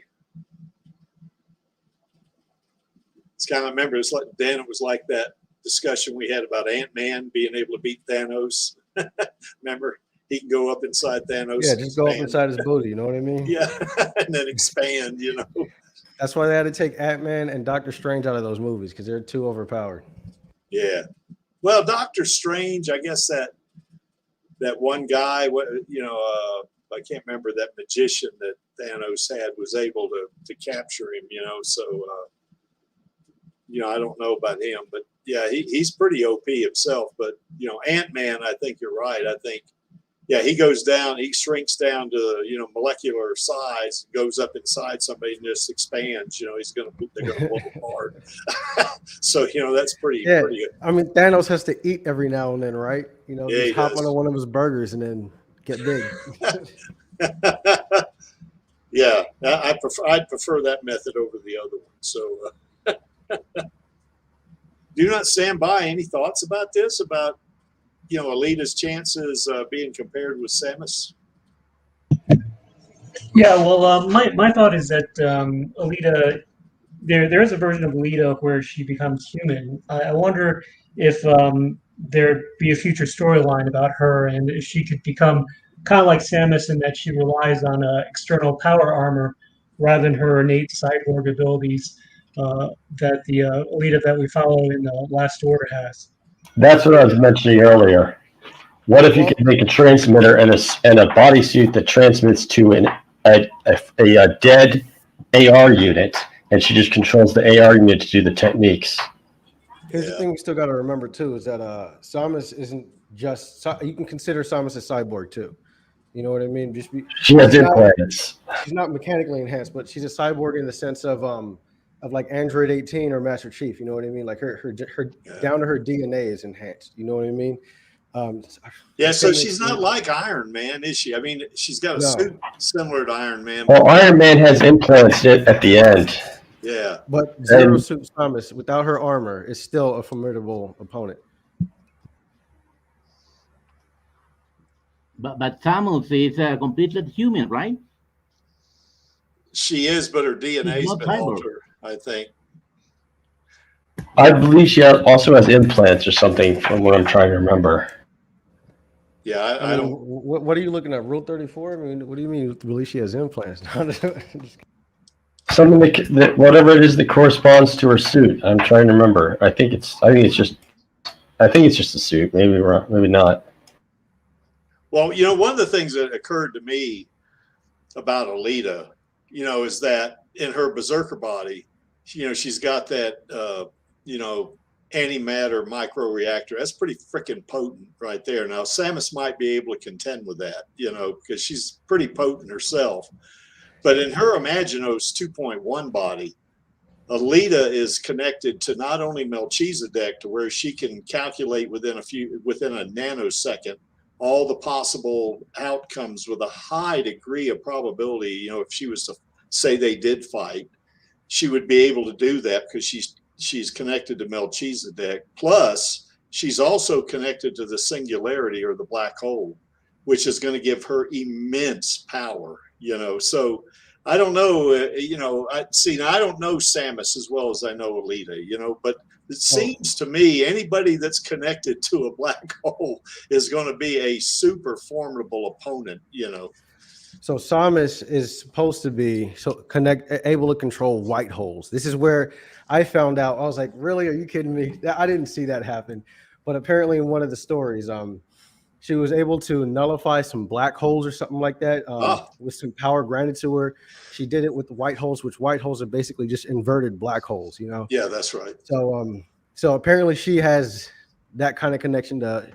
S1: It's kind of, remember, it's like, Dan, it was like that discussion we had about Ant-Man being able to beat Thanos. Remember, he can go up inside Thanos.
S4: Yeah, just go up inside his booty, you know what I mean?
S1: Yeah, and then expand, you know.
S4: That's why they had to take Ant-Man and Doctor Strange out of those movies, because they're too overpowered.
S1: Yeah. Well, Doctor Strange, I guess that one guy, you know, I can't remember, that magician that Thanos had was able to capture him, you know, so you know, I don't know about him, but yeah, he's pretty OP himself. But you know, Ant-Man, I think you're right. I think, yeah, he goes down, he shrinks down to, you know, molecular size, goes up inside somebody and just expands. You know, they're gonna blow apart. So you know, that's pretty good.
S4: I mean, Thanos has to eat every now and then, right? You know, just hop on one of his burgers and then get big.
S1: Yeah, I'd prefer that method over the other one. So. Do not stand by. Any thoughts about this? About, you know, Alita's chances being compared with Samus?
S3: Yeah, well, my thought is that Alita, there is a version of Alita where she becomes human. I wonder if there'd be a future storyline about her, and if she could become kind of like Samus in that she relies on external power armor rather than her innate cyborg abilities. That the Alita that we follow in the Last Order has.
S2: That's what I was mentioning earlier. What if you could make a transmitter and a bodysuit that transmits to a dead AR unit, and she just controls the AR unit to do the techniques?
S4: Here's the thing we still got to remember too, is that Samus isn't just, you can consider Samus a cyborg too. You know what I mean?
S2: She has implants.
S4: She's not mechanically enhanced, but she's a cyborg in the sense of like Android 18 or Master Chief. You know what I mean? Like her down to her DNA is enhanced. You know what I mean?
S1: Yeah, so she's not like Iron Man, is she? I mean, she's got a suit similar to Iron Man.
S2: Well, Iron Man has implants at the end.
S1: Yeah.
S4: But Zero Suit Samus, without her armor, is still a formidable opponent.
S5: But Samus is completely human, right?
S1: She is, but her DNA's been altered, I think.
S2: I believe she also has implants or something, from what I'm trying to remember.
S1: Yeah,
S4: I don't. What are you looking at? Rule 34? I mean, what do you mean? Believe she has implants?
S2: Something that whatever it is that corresponds to her suit. I'm trying to remember. I think it's just a suit. Maybe wrong, maybe not.
S1: Well, you know, one of the things that occurred to me about Alita, you know, is that in her berserker body, you know, she's got that, you know, antimatter microreactor. That's pretty freaking potent right there. Now, Samus might be able to contend with that, you know, because she's pretty potent herself. But in her Imaginos 2.1 body, Alita is connected to not only Melchizedek, to where she can calculate within a nanosecond all the possible outcomes with a high degree of probability. You know, if she was to say they did fight, she would be able to do that because she's connected to Melchizedek. Plus, she's also connected to the singularity or the black hole, which is going to give her immense power. So I don't know. I don't know Samus as well as I know Alita. But it seems to me anybody that's connected to a black hole is going to be a super formidable opponent.
S4: So Samus is supposed to be able to control white holes. This is where I found out. I was like, really? Are you kidding me? I didn't see that happen. But apparently in one of the stories, she was able to nullify some black holes or something like that with some power granted to her. She did it with the white holes, which white holes are basically just inverted black holes,
S1: Yeah, that's right.
S4: So apparently she has that kind of connection to.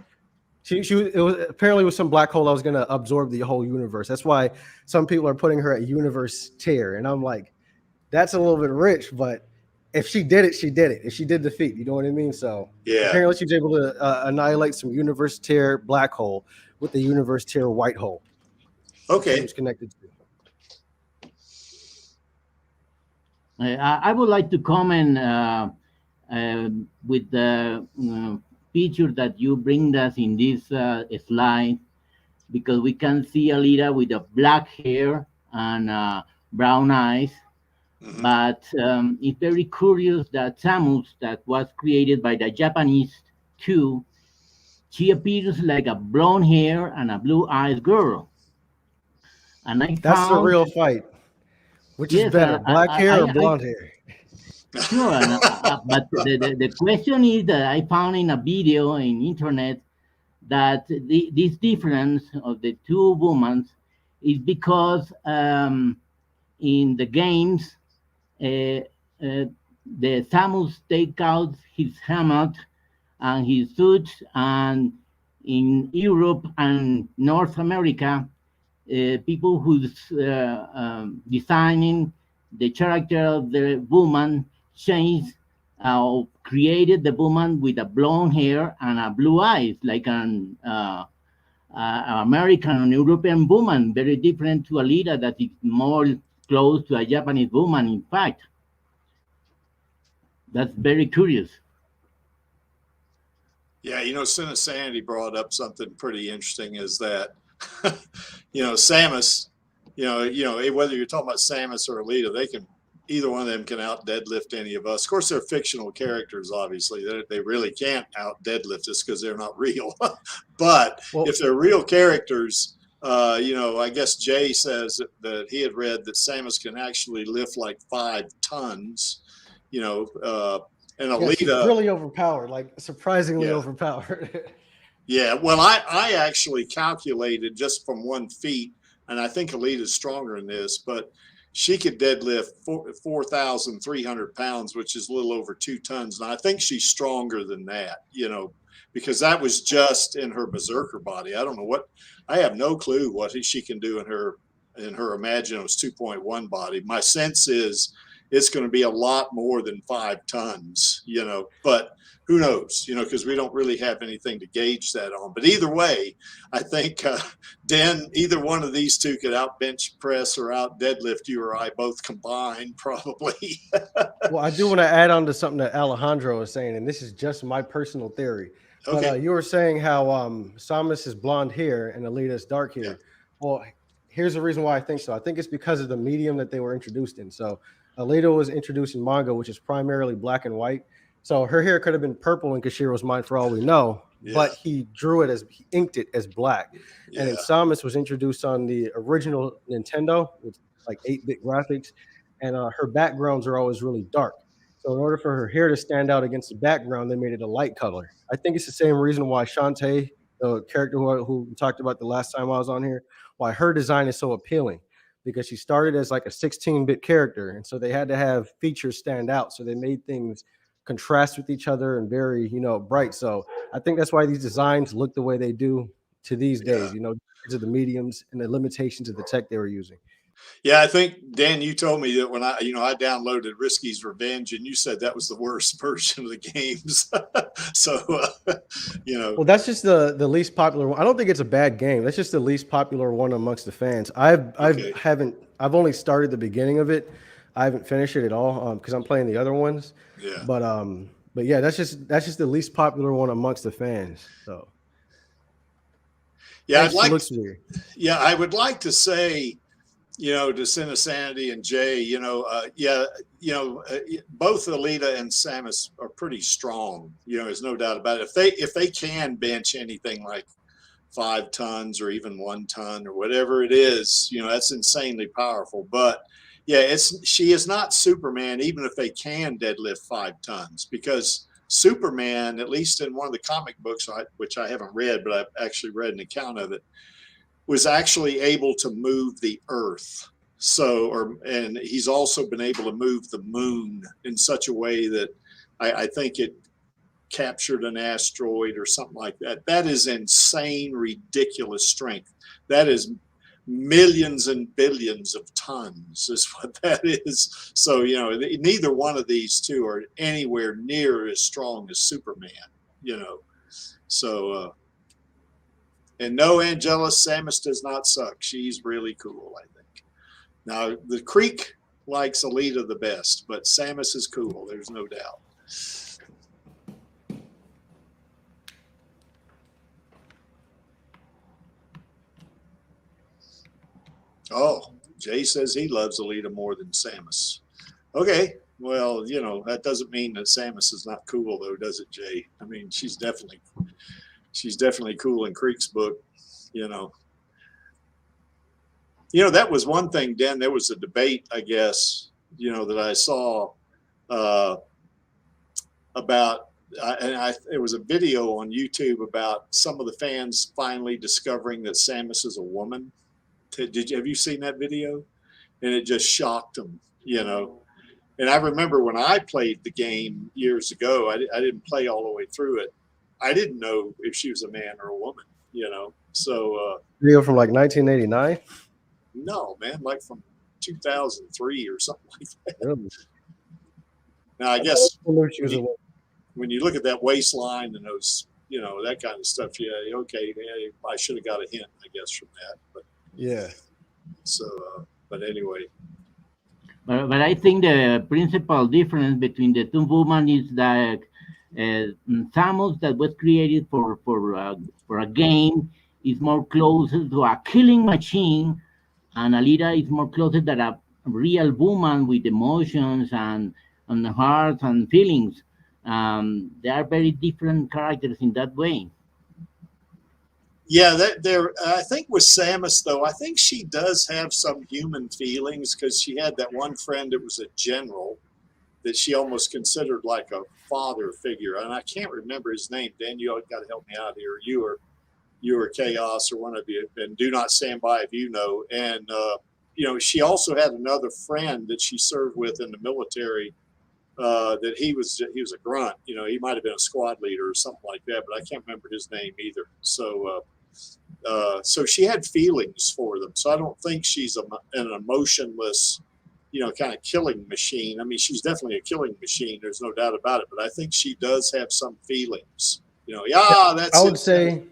S4: It was apparently with some black hole that was going to absorb the whole universe. That's why some people are putting her at universe tier, and I'm like, that's a little bit rich, but if she did it, she did it. If she did the feat, you know what I mean? So
S1: yeah,
S4: apparently she was able to annihilate some universe tier black hole with the universe tier white hole.
S1: Okay,
S4: it's connected to.
S5: I would like to comment with the feature that you bring us in this slide, because we can see Alita with the black hair and brown eyes. Mm-hmm. But it's very curious that Samus, that was created by the Japanese too, she appears like a blonde hair and a blue eyes girl. And
S4: that's the real fight. Which is better, black hair or blonde hair?
S5: Sure, but the question is that I found in a video in internet that this difference of the two women is because in the games, the Samus take out his helmet and his suit, and in Europe and North America, people who's designing the character of the woman changed created the woman with a blonde hair and a blue eyes, like an American and European woman, very different to Alita, that is more close to a Japanese woman, in fact. That's very curious.
S1: Yeah, Sin of Sanity brought up something pretty interesting, is that, Samus, whether you're talking about Samus or Alita, either one of them can out deadlift any of us. Of course, they're fictional characters, obviously. They really can't out deadlift us because they're not real. But if they're real characters, I guess Jay says that he had read that Samus can actually lift like 5 tons, and Alita.
S4: She's really overpowered, like surprisingly overpowered.
S1: Yeah, well, I actually calculated just from 1 feet, and I think Alita's stronger in this, but she could deadlift 4,300 pounds, which is a little over 2 tons. And I think she's stronger than that, because that was just in her berserker body. I don't know I have no clue what she can do in her Imaginos 2.1 body. My sense is it's going to be a lot more than 5 tons, but who knows, because we don't really have anything to gauge that on. But either way, I think, Dan, either one of these two could out bench press or out deadlift you or I both combined, probably.
S4: Well, I do want to add on to something that Alejandro is saying, and this is just my personal theory. Okay. But you were saying how Samus is blonde hair and Alita is dark hair. Yeah. Well, here's the reason why I think so. I think it's because of the medium that they were introduced in. So Alita was introduced in manga, which is primarily black and white. So her hair could have been purple in Kashiro's mind for all we know, but he inked it as black. Yeah. And then Samus was introduced on the original Nintendo with like 8-bit graphics, and her backgrounds are always really dark. So in order for her hair to stand out against the background, they made it a light color. I think it's the same reason why Shantae, the character who we talked about the last time I was on here, why her design is so appealing, because she started as like a 16-bit character, and so they had to have features stand out. So they made things contrast with each other and very, bright. So I think that's why these designs look the way they do to these days, to the mediums and the limitations of the tech they were using.
S1: Yeah, I think, Dan, you told me that when I downloaded Risky's Revenge, and you said that was the worst version of the games. So,
S4: Well, that's just the least popular one. I don't think it's a bad game. That's just the least popular one amongst the fans. I've only started the beginning of it. I haven't finished it at all because I'm playing the other ones.
S1: Yeah.
S4: But yeah, that's just the least popular one amongst the fans. So
S1: yeah,
S4: looks weird.
S1: Yeah, I would like to say, to Cinesanity and Jay, both Alita and Samus are pretty strong. There's no doubt about it. If they can bench anything like 5 tons or even 1 ton or whatever it is, that's insanely powerful. But yeah, she is not Superman, even if they can deadlift 5 tons, because Superman, at least in one of the comic books, which I haven't read, but I've actually read an account of it, was actually able to move the earth. And he's also been able to move the moon in such a way that I think it captured an asteroid or something like that. That is insane, ridiculous strength. That is millions and billions of tons is what that is. So, neither one of these two are anywhere near as strong as Superman, So, and no, Angelus, Samus does not suck. She's really cool, I think. Now, the Creek likes Alita the best, but Samus is cool. There's no doubt. Oh, Jay says he loves Alita more than Samus. Okay, well, that doesn't mean that Samus is not cool, though, does it, Jay? I mean, she's definitely cool in Creek's book. That was one thing, Dan. There was a debate, I guess, that I saw about, it was a video on YouTube about some of the fans finally discovering that Samus is a woman. Have you seen that video? And it just shocked them, And I remember when I played the game years ago, I didn't play all the way through it. I didn't know if she was a man or a woman, So
S4: video from like 1989.
S1: No, man, like from 2003 or something like that.
S4: Really?
S1: Now, I guess when you look at that waistline and those, that kind of stuff, yeah, okay, yeah, I should have got a hint, I guess, from that. But
S4: yeah.
S1: So, but anyway.
S5: But I think the principal difference between the two women is that Samus, that was created for a game, is more closer to a killing machine, and Alita is more closer to a real woman with emotions and hearts and feelings. They are very different characters in that way.
S1: Yeah, I think with Samus, though, I think she does have some human feelings, because she had that one friend that was a general that she almost considered like a father figure. And I can't remember his name. Dan, you got to help me out here. You or Chaos, or one of you, and do not stand by if you know. And, she also had another friend that she served with in the military, that he was a grunt. He might have been a squad leader or something like that, but I can't remember his name either. So, so she had feelings for them. So I don't think she's an emotionless, kind of killing machine. I mean, she's definitely a killing machine. There's no doubt about it. But I think she does have some feelings. That's.
S4: I would say.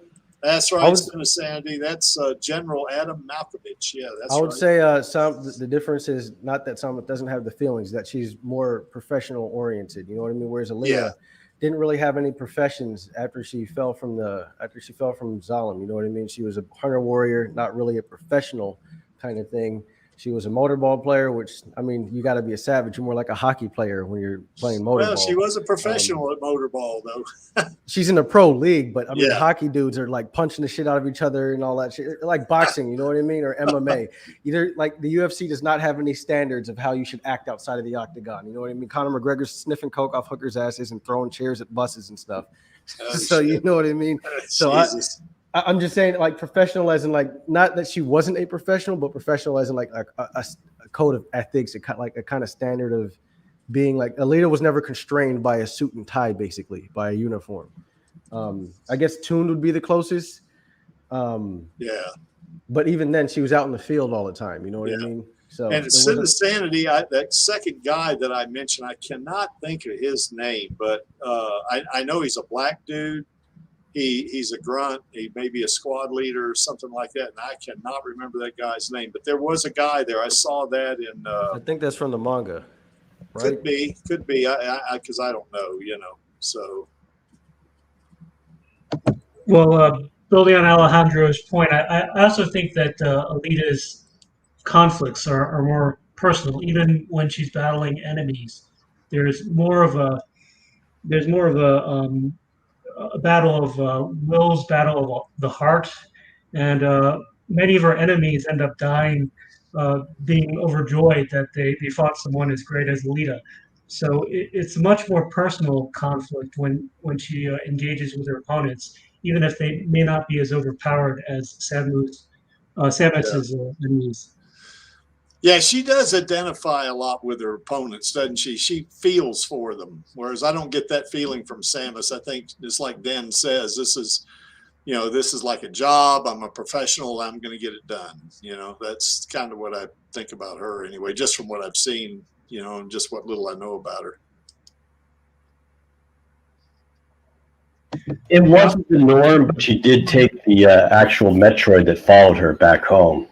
S1: That's right, Sandy. That's General Adam Malkovich. Yeah, that's right.
S4: I would say the difference is not that Samus doesn't have the feelings, that she's more professional oriented. You know what I mean? Whereas Alita didn't really have any professions after she fell from Zalem. You know what I mean? She was a hunter warrior, not really a professional kind of thing. She was a motorball player, which, I mean, you got to be a savage. You're more like a hockey player when you're playing motorball. Well,
S1: she was a professional at motorball, though.
S4: She's in a pro league, but I mean, hockey dudes are like punching the shit out of each other and all that shit. Like boxing, you know what I mean? Or MMA. Either like the UFC does not have any standards of how you should act outside of the octagon. You know what I mean? Conor McGregor's sniffing coke off hookers' asses and throwing chairs at buses and stuff. So you know what I mean? So I'm just saying, like, professional as in, like, not that she wasn't a professional, but professional as in, like, a code of ethics, a kind of standard of being, like, Alita was never constrained by a suit and tie, basically, by a uniform. I guess Tuned would be the closest. But even then, she was out in the field all the time. You know what I mean? So,
S1: and Sanity, that second guy that I mentioned, I cannot think of his name, but I know he's a black dude. He's a grunt. He may be a squad leader or something like that. And I cannot remember that guy's name. But there was a guy there. I saw that in.
S4: I think that's from the manga. Right?
S1: Could be. Because I don't know. So.
S3: Well, building on Alejandro's point, I also think that Alita's conflicts are more personal. Even when she's battling enemies, there's more of a battle of wills, battle of the heart, and many of her enemies end up dying, being overjoyed that they fought someone as great as Alita. So it's a much more personal conflict when she engages with her opponents, even if they may not be as overpowered as Samus's enemies.
S1: Yeah, she does identify a lot with her opponents, doesn't she? She feels for them, whereas I don't get that feeling from Samus. I think it's like Den says, this is like a job. I'm a professional. I'm going to get it done. That's kind of what I think about her anyway, just from what I've seen, and just what little I know about her.
S2: It wasn't the norm, but she did take the actual Metroid that followed her back home.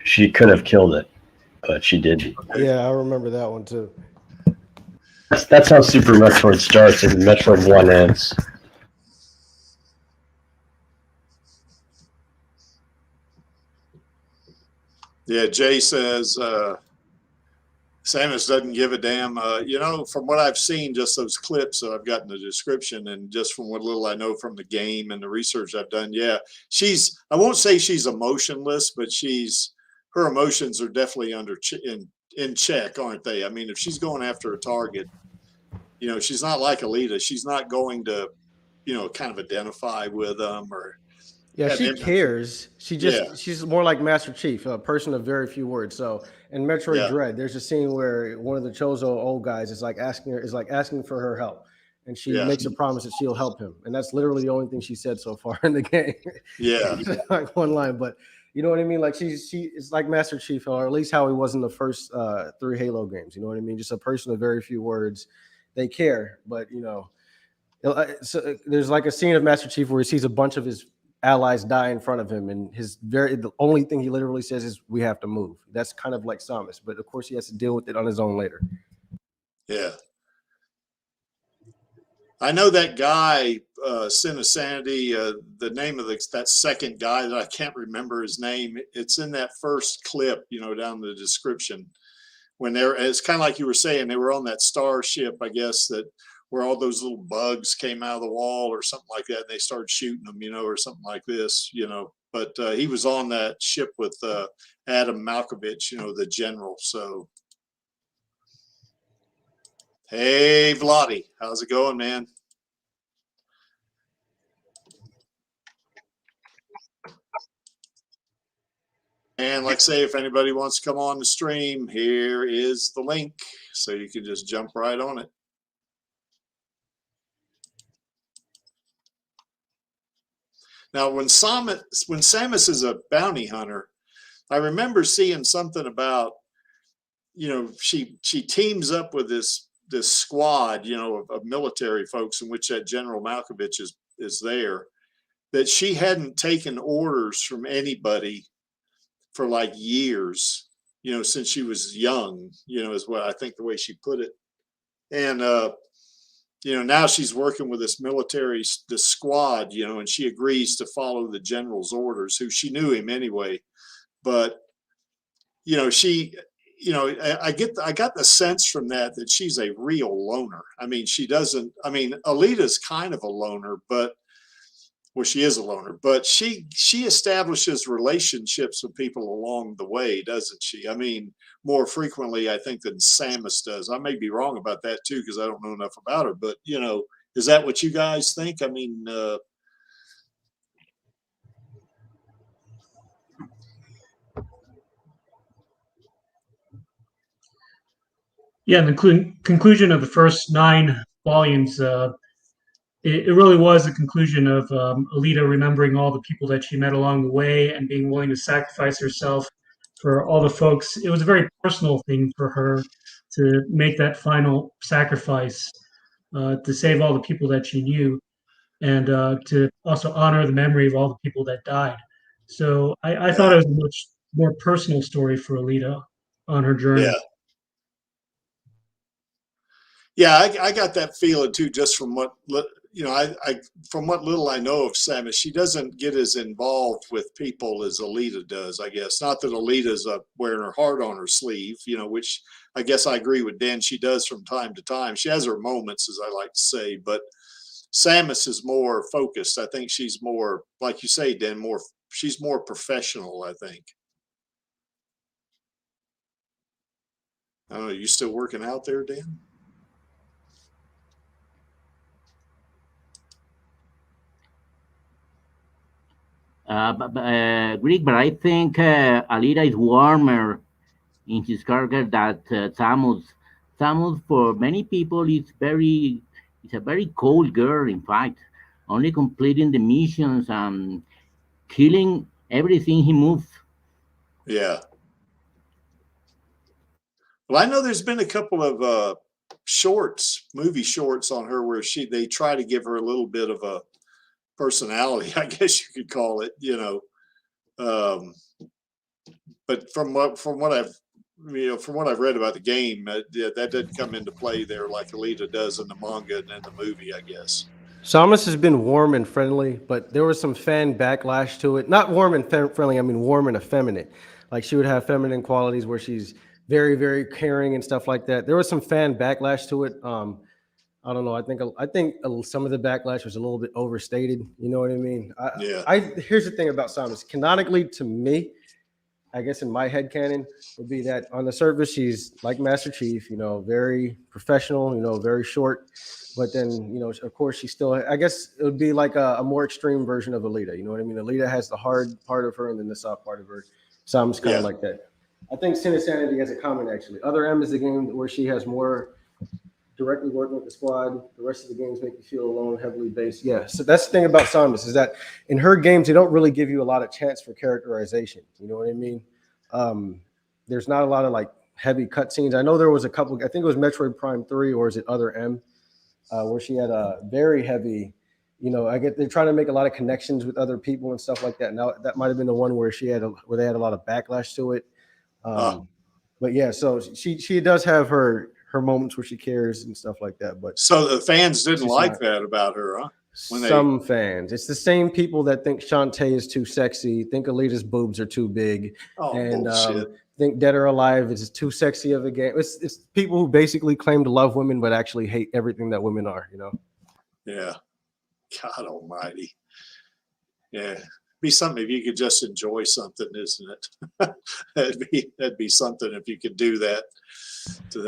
S2: She could have killed it, but she didn't.
S4: Yeah, I remember that one too.
S2: That's how Super Metroid starts and Metroid 1 ends.
S1: Yeah, Jay says Samus doesn't give a damn. From what I've seen, just those clips that I've got in the description, and just from what little I know from the game and the research I've done, yeah, I won't say she's emotionless, but her emotions are definitely in check, aren't they? I mean, if she's going after a target, she's not like Alita. She's not going to, kind of identify with them or.
S4: Yeah, she cares. She's more like Master Chief, a person of very few words. So in Metroid Dread, there's a scene where one of the Chozo old guys is asking for her help, and she makes a promise that she'll help him, and that's literally the only thing she said so far in the game.
S1: Yeah,
S4: like one line, but you know what I mean. Like she is like Master Chief, or at least how he was in the first 3 Halo games. You know what I mean? Just a person of very few words. They care, but so there's like a scene of Master Chief where he sees a bunch of his allies die in front of him, and the only thing he literally says is, "We have to move." That's kind of like Samus, but of course he has to deal with it on his own later.
S1: Yeah, I know that guy, Sin of Sanity. The name of that second guy that I can't remember his name. It's in that first clip, down the description. When it's kind of like you were saying, they were on that starship, I guess, where all those little bugs came out of the wall or something like that. And they started shooting them, or something like this, but he was on that ship with Adam Malkovich, the general. So, hey, Vladi, how's it going, man? And like I say, if anybody wants to come on the stream, here is the link. So you can just jump right on it. Now, when Samus is a bounty hunter, I remember seeing something about, she teams up with this squad, of military folks, in which that General Malkovich is there, that she hadn't taken orders from anybody for like years, since she was young, is what I think the way she put it. And now she's working with this squad, and she agrees to follow the general's orders, who she knew him anyway. But, I got the sense from that she's a real loner. I mean, Alita's kind of a loner, she is a loner, but she establishes relationships with people along the way, doesn't she? I mean, more frequently, I think, than Samus does. I may be wrong about that too, because I don't know enough about her, but is that what you guys think? I mean,
S3: yeah, the conclusion of the first 9 volumes, it really was a conclusion of Alita remembering all the people that she met along the way and being willing to sacrifice herself for all the folks. It was a very personal thing for her to make that final sacrifice to save all the people that she knew. and to also honor the memory of all the people that died. So I thought it was a much more personal story for Alita on her journey.
S1: Yeah, I got that feeling too, just from what from what little I know of Samus. She doesn't get as involved with people as Alita does, I guess. Not that Alita's wearing her heart on her sleeve, which I guess I agree with Dan. She does from time to time. She has her moments, as I like to say, but Samus is more focused. I think she's more, like you say, Dan, she's more professional, I think. I don't know, you still working out there, Dan?
S5: Greek, but I think Alita is warmer in his character than Samus. Samus, for many people, is a very cold girl. In fact, only completing the missions and killing everything he moves.
S1: Yeah. Well, I know there's been a couple of movie shorts on her where they try to give her a little bit of a personality, I guess you could call it, but from what I've read about the game, that didn't come into play there like Alita does in the manga and in the movie, I guess.
S4: Samus has been warm and friendly, but there was some fan backlash to it. Not warm and friendly, I mean warm and effeminate. Like she would have feminine qualities where she's very, very caring and stuff like that. There was some fan backlash to it. I don't know. I think some of the backlash was a little bit overstated. You know what I mean? Here's the thing about Samus. Canonically, to me, I guess in my head canon would be that on the surface she's like Master Chief. Very professional. Very short. But then, of course, she still. I guess it would be like a more extreme version of Alita. You know what I mean? Alita has the hard part of her and then the soft part of her. Samus kind of like that. I think Sin and Sanity has a comment actually. Other M is the game where she has more directly working with the squad. The rest of the games make you feel alone, heavily based. Yeah, so that's the thing about Samus is that in her games, they don't really give you a lot of chance for characterization. You know what I mean? There's not a lot of like heavy cutscenes. I know there was a couple. I think it was Metroid Prime 3 or is it Other M, where she had a very heavy. They're trying to make a lot of connections with other people and stuff like that. Now that might have been the one where they had a lot of backlash to it. But yeah, so she does have her moments where she cares and stuff like that. But
S1: so the fans didn't like that about her, huh?
S4: Some fans. It's the same people that think Shantae is too sexy, think Alita's boobs are too big, and think Dead or Alive is too sexy of a game. It's people who basically claim to love women but actually hate everything that women are.
S1: Yeah. God Almighty. Yeah. Be something if you could just enjoy something, isn't it? that'd be something if you could do that.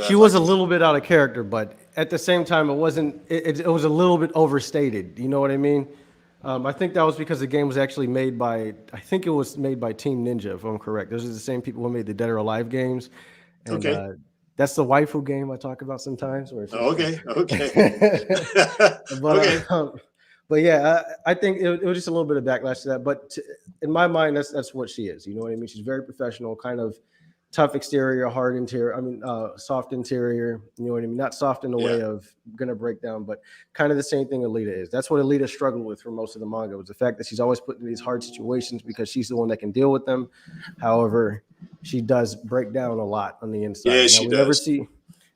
S4: She was a little bit out of character, but at the same time, it wasn't. It was a little bit overstated. You know what I mean? I think that was because the game was actually made by. I think it was made by Team Ninja, if I'm correct. Those are the same people who made the Dead or Alive games. And,
S1: okay.
S4: That's the waifu game I talk about sometimes.
S1: Okay.
S4: But yeah, I think it was just a little bit of backlash to that. But in my mind, that's what she is. You know what I mean? She's very professional, kind of tough exterior, hard interior. I mean, soft interior. You know what I mean? Not soft in the way of gonna break down, but kind of the same thing Alita is. That's what Alita struggled with for most of the manga, was the fact that she's always put in these hard situations because she's the one that can deal with them. However, she does break down a lot on the inside.
S1: Yeah, she does.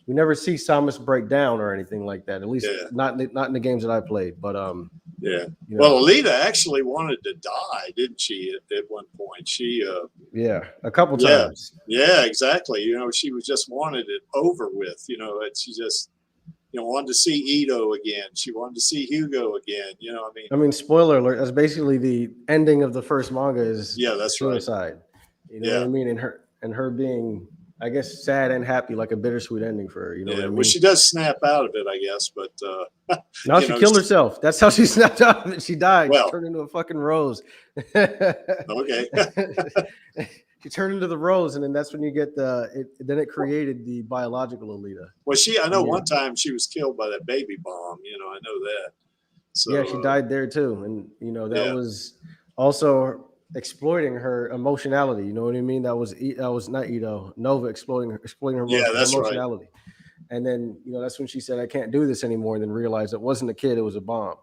S4: We never see Samus break down or anything like that. At least not in the games that I played. But
S1: Well, Alita actually wanted to die, didn't she? At one point, she
S4: a couple times.
S1: Yeah, exactly. She was just wanted it over with. And she just wanted to see Ito again. She wanted to see Hugo again.
S4: I mean, spoiler alert. That's basically the ending of the first manga. Is
S1: that's
S4: suicide.
S1: Right.
S4: You know what I mean? And her being, I guess, sad and happy, like a bittersweet ending for her. You know what I mean?
S1: Well, she does snap out of it, I guess, but
S4: no, she killed herself. That's how she snapped out of it. She died.
S1: Well,
S4: she turned into a fucking rose.
S1: Okay.
S4: She turned into the rose, and then that's when you get then it created the biological Alita.
S1: Well, I know one time she was killed by that baby bomb. I know that. So
S4: yeah, she died there too, and that was also exploiting her emotionality. You know what I mean? That was not Ito. Nova exploiting her emotionality. Right. And then that's when she said, "I can't do this anymore," and then realized it wasn't a kid, it was a bomb.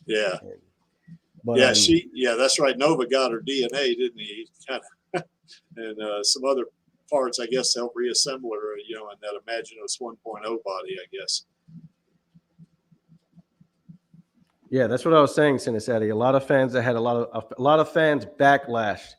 S1: Yeah.
S4: But,
S1: that's right. Nova got her DNA, didn't he? Kind of, and some other parts, I guess, help reassemble her, in that Imaginos 1.0 body, I guess.
S4: Yeah, that's what I was saying, Cincinnati. A lot of fans that had a lot of fans backlashed,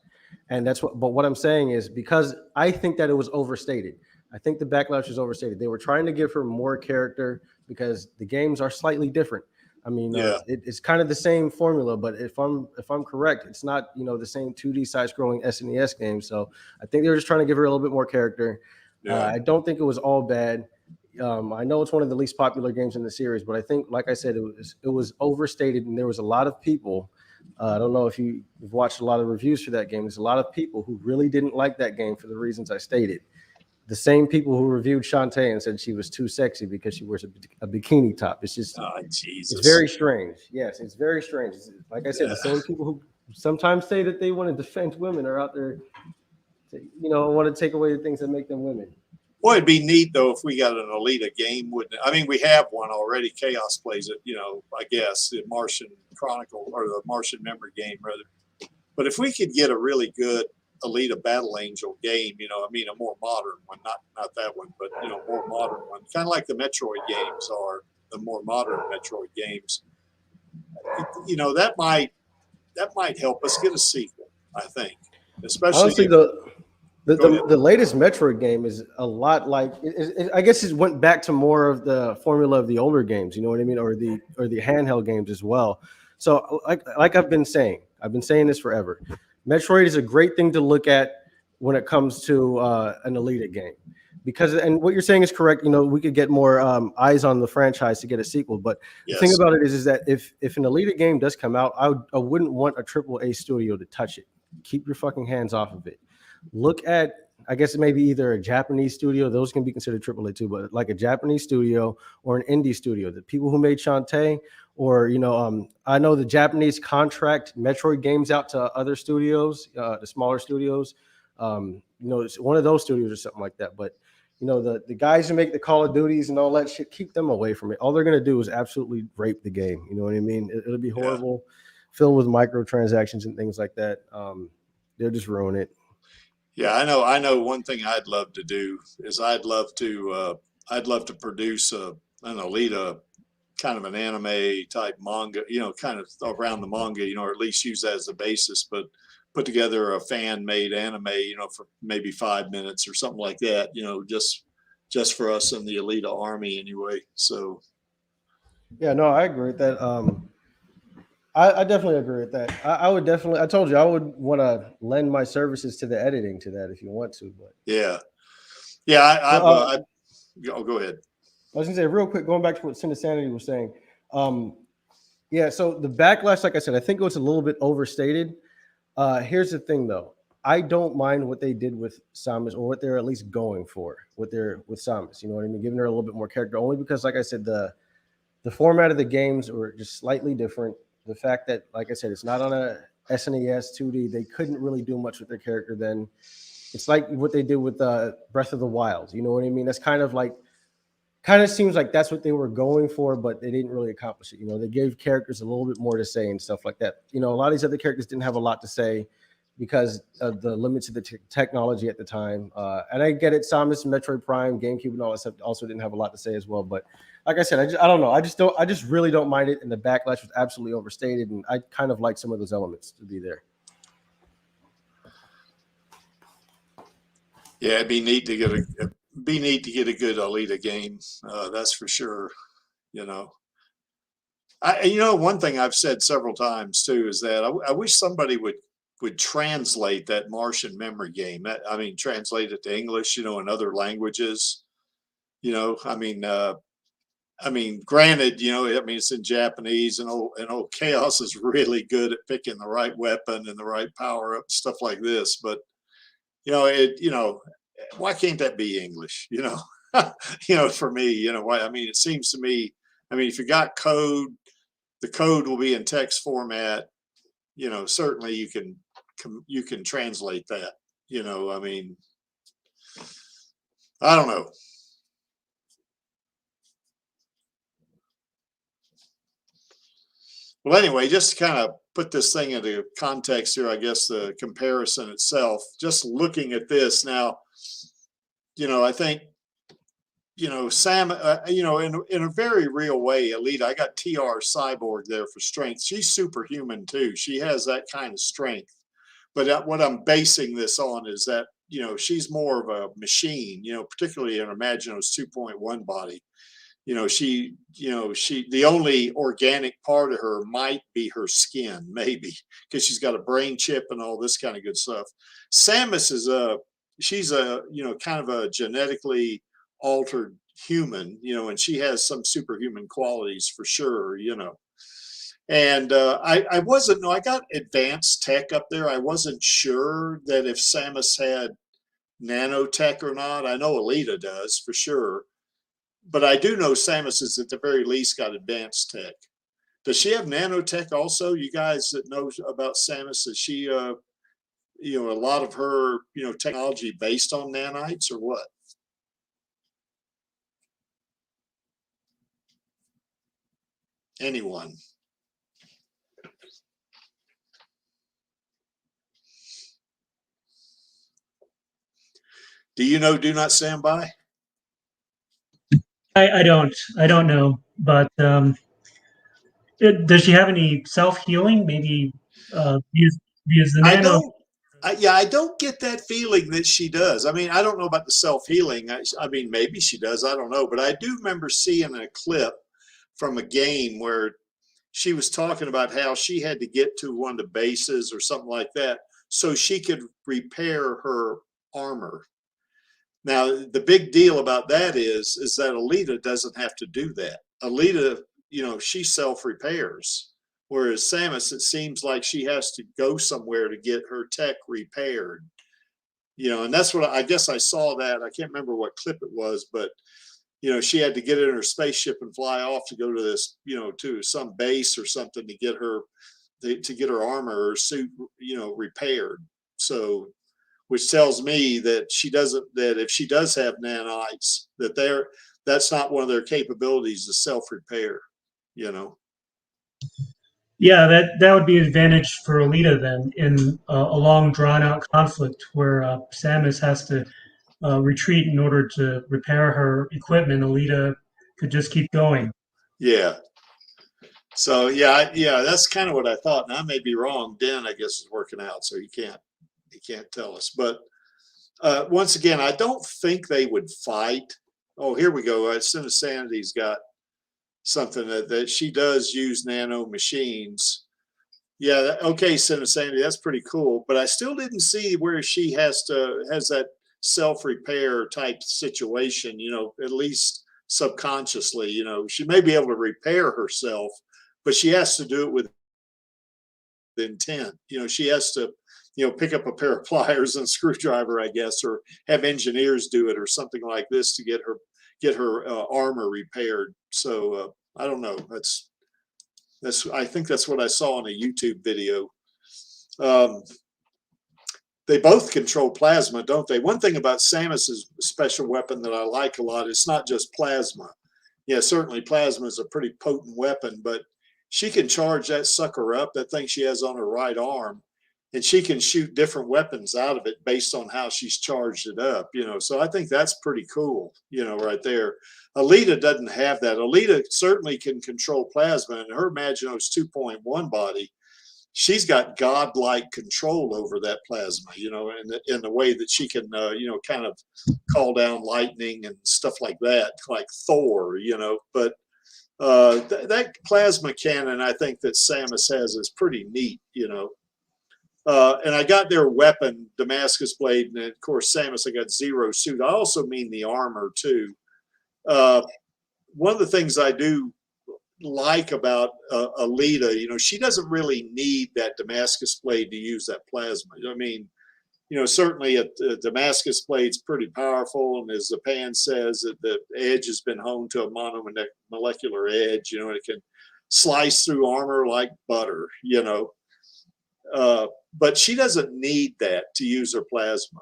S4: and that's what. But what I'm saying is because I think that it was overstated. I think the backlash was overstated. They were trying to give her more character because the games are slightly different. I mean, it's kind of the same formula, but if I'm correct, it's not the same 2D side-scrolling SNES game. So I think they were just trying to give her a little bit more character.
S1: Yeah.
S4: I don't think it was all bad. I know it's one of the least popular games in the series, but I think, like I said, it was overstated, and there was a lot of people. I don't know if you've watched a lot of reviews for that game. There's a lot of people who really didn't like that game for the reasons I stated. The same people who reviewed Shantae and said she was too sexy because she wears a bikini top. It's just, it's very strange. Yes, it's very strange. Like I said, the same people who sometimes say that they want to defend women are out there, want to take away the things that make them women.
S1: Well, it'd be neat though if we got an Alita game, wouldn't it? I mean, we have one already. Chaos plays it, I guess, the Martian Chronicle or the Martian Memory game, rather. But if we could get a really good Alita Battle Angel game, a more modern one, not that one, but more modern one, kind of like the Metroid games are, the more modern Metroid games. That might help us get a sequel, I think. Especially
S4: honestly, the latest Metroid game is a lot like I guess it went back to more of the formula of the older games, you know what I mean, or the handheld games as well. So like I've been saying this forever. Metroid is a great thing to look at when it comes to an Alita game, because, and what you're saying is correct. We could get more eyes on the franchise to get a sequel. But the thing about it is that if an Alita game does come out, I wouldn't want a AAA studio to touch it. Keep your fucking hands off of it. Look at, I guess maybe either a Japanese studio, those can be considered AAA too, but like a Japanese studio or an indie studio. The people who made Shantae, or I know the Japanese contract Metroid games out to other studios, the smaller studios. It's one of those studios or something like that. But the guys who make the Call of Duties and all that shit, keep them away from it. All they're gonna do is absolutely rape the game. You know what I mean? It'll be horrible, filled with microtransactions and things like that. They'll just ruin it.
S1: Yeah, I know. One thing I'd love to do is I'd love to produce an Alita, kind of an anime type manga, kind of around the manga, or at least use that as the basis, but put together a fan made anime, for maybe 5 minutes or something like that, just for us in the Alita army anyway. So.
S4: Yeah, no, I agree with that. I definitely agree with that. I would definitely. I told you I would want to lend my services to the editing to that if you want to. But
S1: go ahead.
S4: I was gonna say real quick, going back to what Cincinnati was saying. So the backlash, like I said, I think it was a little bit overstated. Here's the thing, though. I don't mind what they did with Samus, or what they're at least going for with Samus. You know what I mean? Giving her a little bit more character, only because, like I said, the format of the games were just slightly different. The fact that, like I said, it's not on a SNES 2D, they couldn't really do much with their character then. It's like what they did with Breath of the Wild. You know what I mean? That's kind of seems like that's what they were going for, but they didn't really accomplish it. They gave characters a little bit more to say and stuff like that. A lot of these other characters didn't have a lot to say because of the limits of the technology at the time. And I get it, Samus, Metroid Prime, GameCube, and all that stuff also didn't have a lot to say as well. But like I said, I don't know. I just really don't mind it. And the backlash was absolutely overstated. And I kind of like some of those elements to be there.
S1: Yeah, it'd be neat to get a good Alita game. That's for sure. One thing I've said several times too is that I wish somebody would translate that Martian Memory game. Translate it to English, in other languages. Granted, it's in Japanese, and old Chaos is really good at picking the right weapon and the right power up, stuff like this. But why can't that be English? For me, why? It seems to me, if you got code, the code will be in text format. Certainly you can translate that. I don't know. Well, anyway, just to kind of put this thing into context here, I guess the comparison itself, just looking at this now, I think, Sam, in a very real way, Alita, I got TR Cyborg there for strength. She's superhuman too. She has that kind of strength. But what I'm basing this on is that, she's more of a machine, particularly in Imagino's 2.1 body. The only organic part of her might be her skin, maybe, because she's got a brain chip and all this kind of good stuff. Samus she's kind of a genetically altered human, and she has some superhuman qualities for sure, And I wasn't, no, I got advanced tech up there. I wasn't sure that if Samus had nanotech or not. I know Alita does for sure. But I do know Samus is at the very least got advanced tech. Does she have nanotech also? You guys that know about Samus, is she, a lot of her, technology based on nanites or what? Anyone? Do you know Do Not Stand By?
S3: I don't know, but does she have any self-healing? Maybe use the nano.
S1: I don't get that feeling that she does. I mean, I don't know about the self-healing. I mean, maybe she does. I don't know. But I do remember seeing a clip from a game where she was talking about how she had to get to one of the bases or something like that so she could repair her armor. Now, the big deal about that is that Alita doesn't have to do that. Alita, she self-repairs. Whereas Samus, it seems like she has to go somewhere to get her tech repaired. And that's what I guess I saw that. I can't remember what clip it was, but, she had to get in her spaceship and fly off to go to this, to some base or something to get her armor or suit, repaired. So, which tells me that that if she does have nanites, that's not one of their capabilities to self-repair,
S3: Yeah, that would be an advantage for Alita then in a long drawn out conflict where Samus has to retreat in order to repair her equipment. Alita could just keep going.
S1: Yeah. So yeah, that's kind of what I thought. And I may be wrong. Den, I guess, is working out, so he can't tell us. But once again, I don't think they would fight. Oh, here we go. Sin Sanity's got something that she does use nano machines. Yeah, okay, Sin Sanity, that's pretty cool. But I still didn't see where she has that self-repair type situation, at least subconsciously. She may be able to repair herself, but she has to do it with intent. She has to pick up a pair of pliers and a screwdriver, I guess, or have engineers do it or something like this to get her armor repaired. So I don't know. I think that's what I saw in a YouTube video. They both control plasma, don't they? One thing about Samus's special weapon that I like a lot, it's not just plasma. Yeah, certainly plasma is a pretty potent weapon, but she can charge that sucker up, that thing she has on her right arm, and she can shoot different weapons out of it based on how she's charged it up, So I think that's pretty cool, right there. Alita doesn't have that. Alita certainly can control plasma, and her Imagino's 2.1 body, she's got godlike control over that plasma, in the way that she can, kind of call down lightning and stuff like that, like Thor, But that plasma cannon, I think that Samus has is pretty neat, and I got their weapon, Damascus Blade, and of course, Samus, I got Zero Suit. I also mean the armor, too. One of the things I do like about Alita, she doesn't really need that Damascus Blade to use that plasma. I mean, certainly a Damascus Blade's pretty powerful, and as the pan says, that the edge has been honed to a monomolecular edge, it can slice through armor like butter, but she doesn't need that to use her plasma.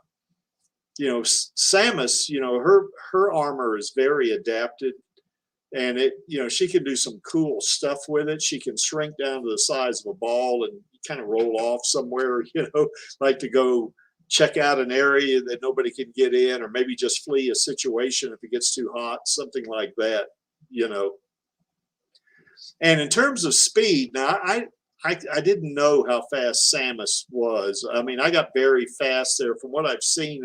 S1: Samus, her armor is very adapted, and she can do some cool stuff with it. She can shrink down to the size of a ball and kind of roll off somewhere, like to go check out an area that nobody can get in, or maybe just flee a situation if it gets too hot, something like that, And in terms of speed, now I didn't know how fast Samus was. I mean, I got very fast there from what I've seen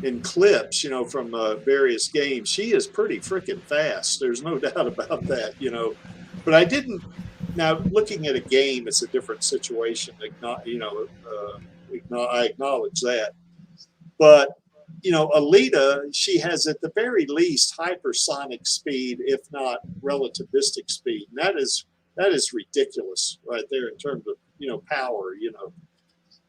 S1: in clips, from various games. She is pretty freaking fast. There's no doubt about that, But I didn't. Now, looking at a game, it's a different situation. I acknowledge that. But, Alita, she has at the very least hypersonic speed, if not relativistic speed. And that is ridiculous right there in terms of, power,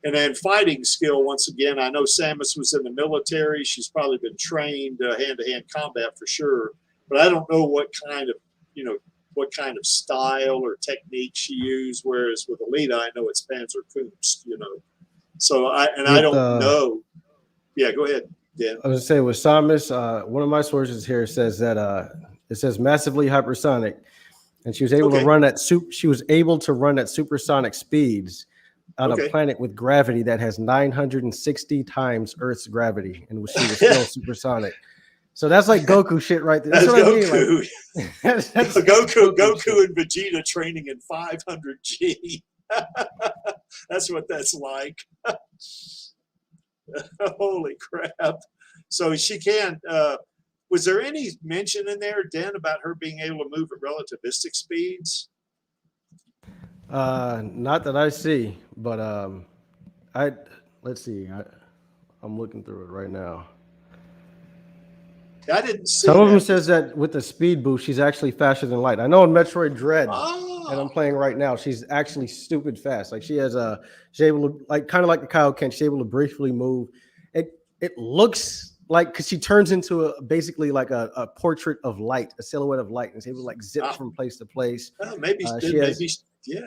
S1: And then fighting skill, once again, I know Samus was in the military. She's probably been trained hand-to-hand combat for sure. But I don't know what kind of style or technique she used. Whereas with Alita, I know it's Panzerkunst, So I don't know. Yeah, go ahead, Dan.
S4: I was gonna say with Samus, one of my sources here says that it says massively hypersonic, and she was able to run at supersonic speeds on a planet with gravity that has 960 times Earth's gravity, and she was still supersonic. So that's like Goku shit right there. That's what
S1: Goku.
S4: I mean. That's
S1: Goku and Vegeta training in 500 G. That's what that's like. Holy crap. So she can. Was there any mention in there, Dan, about her being able to move at relativistic speeds?
S4: Not that I see, but let's see. I'm looking through it right now.
S1: I didn't see.
S4: Some of them says that with the speed boost, she's actually faster than light. I know in Metroid Dread, and I'm playing right now, she's actually stupid fast. Like she's able to, like, kind of like the Kaioken, she's able to briefly move. It looks like, because she turns into basically like a portrait of light, a silhouette of light, and is able to like zip from place to place.
S1: Maybe yeah.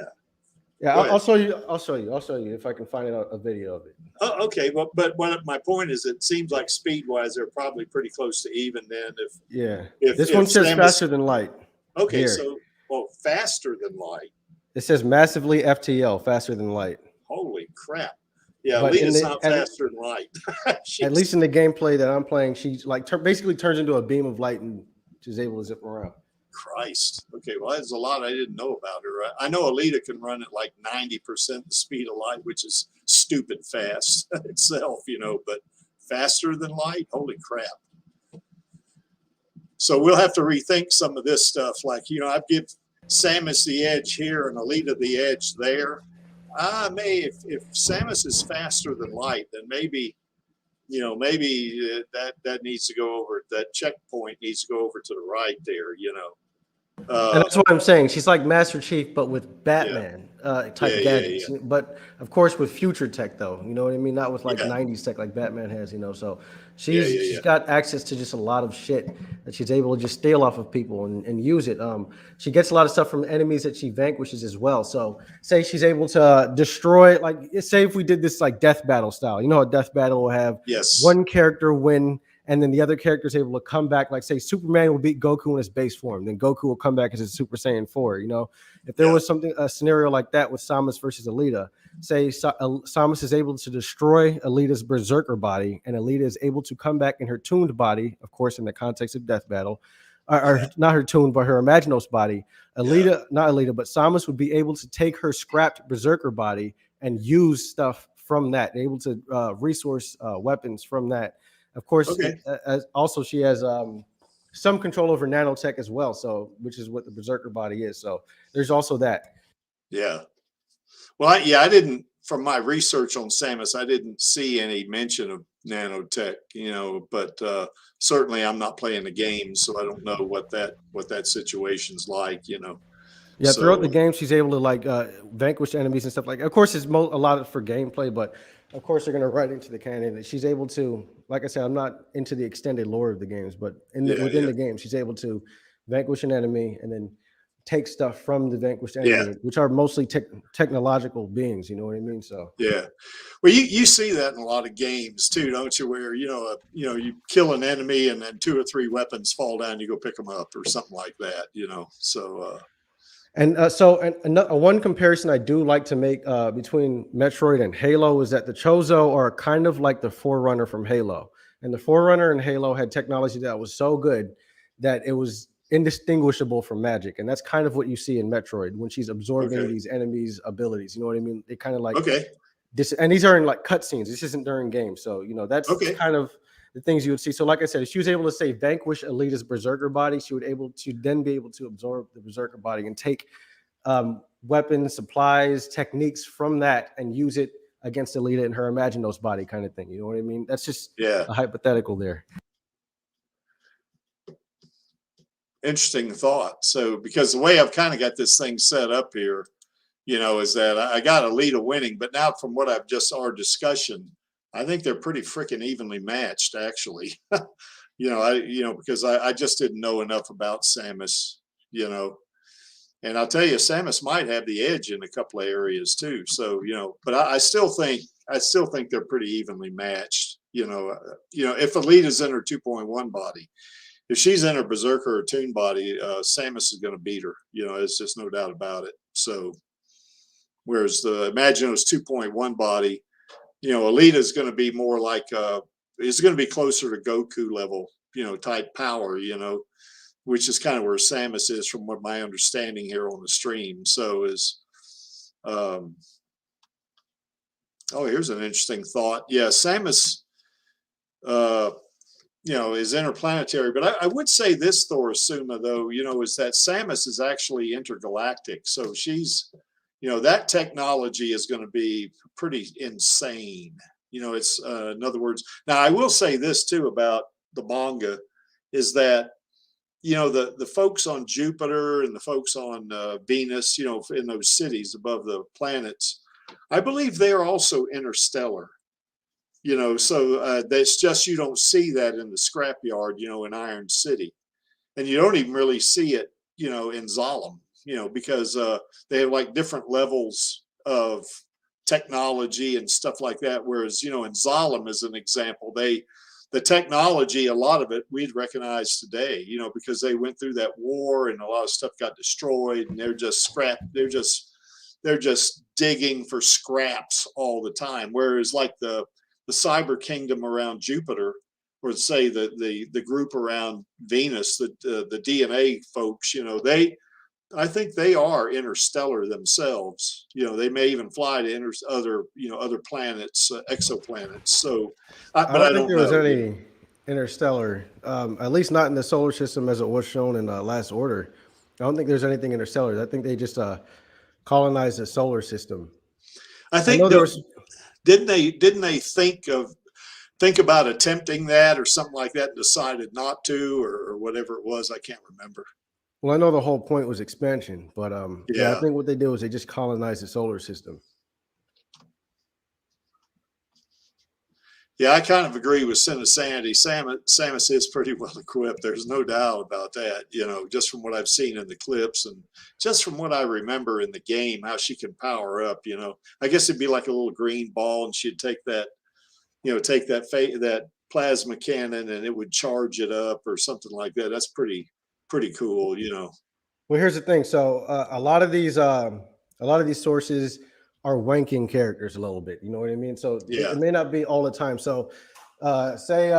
S4: Yeah, I'll show you. I'll show you if I can find a video of it.
S1: Oh, okay. Well, but my point is, it seems like speed-wise, they're probably pretty close to even then.
S4: This one says faster than light.
S1: Okay,
S4: here.
S1: so faster than light.
S4: It says massively FTL, faster than light.
S1: Holy crap! Yeah, Alita's not faster than light.
S4: At least in the gameplay that I'm playing, she's like basically turns into a beam of light and she's able to zip around.
S1: Christ. Okay, well, there's a lot I didn't know about her. I know Alita can run at like 90% the speed of light, which is stupid fast itself, but faster than light? Holy crap. So we'll have to rethink some of this stuff. Like, I've give Samus the edge here and Alita the edge there. If Samus is faster than light, then maybe that needs to go over, that checkpoint needs to go over to the right there,
S4: and that's what I'm saying. She's like Master Chief, but with Batman type gadgets. Yeah. But of course, with future tech, though, you know what I mean? Not with like 90s tech like Batman has, So she's got access to just a lot of shit that she's able to just steal off of people and use it. She gets a lot of stuff from enemies that she vanquishes as well. So say she's able to destroy, like, say if we did this like death battle style, a death battle will have one character win, and then the other character is able to come back. Like, say, Superman will beat Goku in his base form. Then Goku will come back as a Super Saiyan 4, If there was a scenario like that with Samus versus Alita, say Samus is able to destroy Alita's Berserker body, and Alita is able to come back in her tuned body, of course, in the context of death battle, or not her tuned, but her Imaginos body. But Samus would be able to take her scrapped Berserker body and use stuff from that, able to resource weapons from that. Of course, also she has some control over nanotech as well, so which is what the Berserker body is. So there's also that.
S1: Yeah. Well, I didn't, from my research on Samus, I didn't see any mention of nanotech, but certainly I'm not playing the game, so I don't know what that situation's like,
S4: Yeah, throughout the game, she's able to like vanquish enemies and stuff like. Of course, it's a lot for gameplay, but of course they're going to write into the canon that she's able to. Like I said, I'm not into the extended lore of the games, but within the game, she's able to vanquish an enemy and then take stuff from the vanquished enemy, which are mostly technological beings. You know what I mean? So
S1: yeah. Well, you see that in a lot of games too, don't you? Where you kill an enemy and then 2 or 3 weapons fall down, you go pick them up or something like that. So.
S4: One comparison I do like to make between Metroid and Halo is that the Chozo are kind of like the Forerunner from Halo. And the Forerunner in Halo had technology that was so good that it was indistinguishable from magic. And that's kind of what you see in Metroid when she's absorbing these enemies' abilities. You know what I mean? They kind of like this, and these are in like cutscenes. This isn't during games. So, that's kind of the things you would see. So like I said, if she was able to say vanquish Alita's berserker body, she would then be able to absorb the berserker body and take weapons, supplies, techniques from that and use it against Alita in her Imaginos body kind of thing. You know what I mean? That's just a hypothetical there.
S1: Interesting thought. So because the way I've kind of got this thing set up here, is that I got Alita winning, but now from what I've just our discussion, I think they're pretty freaking evenly matched, actually. Because I just didn't know enough about Samus, and I'll tell you, Samus might have the edge in a couple of areas too. So, but I still think they're pretty evenly matched. If Alita's in her 2.1 body, if she's in her Berserker or Toon body, Samus is going to beat her. It's just no doubt about it. So, whereas the Imaginos 2.1 body, Alita is going to be more like is going to be closer to Goku level, type power, which is kind of where Samus is from what my understanding here on the stream. So here's an interesting thought. Yeah, Samus, is interplanetary, but I would say this, Thorasuma, though, is that Samus is actually intergalactic. So she's, that technology is going to be pretty insane. It's in other words, now I will say this too about the manga is that, the folks on Jupiter and the folks on Venus, in those cities above the planets, I believe they are also interstellar. So that's just, you don't see that in the scrapyard, in Iron City, and you don't even really see it, in Zalem, because they have like different levels of technology and stuff like that. Whereas, in Zalem, as an example, the technology, a lot of it we'd recognize today, because they went through that war and a lot of stuff got destroyed, and they're just scrap. They're just digging for scraps all the time. Whereas like the cyber kingdom around Jupiter, or say the group around Venus, the DNA folks, I think they are interstellar themselves. They may even fly to other planets, exoplanets. So,
S4: I don't think there was any interstellar, at least not in the solar system as it was shown in Last Order. I don't think there's anything interstellar. I think they just colonized the solar system.
S1: I think there was. Didn't they think about attempting that or something like that and decided not to, or whatever it was? I can't remember.
S4: Well, I know the whole point was expansion, but I think what they did was they just colonized the solar system.
S1: Yeah, I kind of agree with Sin of Sanity. Samus is pretty well equipped. There's no doubt about that, just from what I've seen in the clips and just from what I remember in the game, how she can power up, I guess it'd be like a little green ball and she'd take that, that plasma cannon and it would charge it up or something like that. That's pretty cool,
S4: Well, here's the thing. So a lot of these sources are wanking characters a little bit. You know what I mean? So it may not be all the time. So say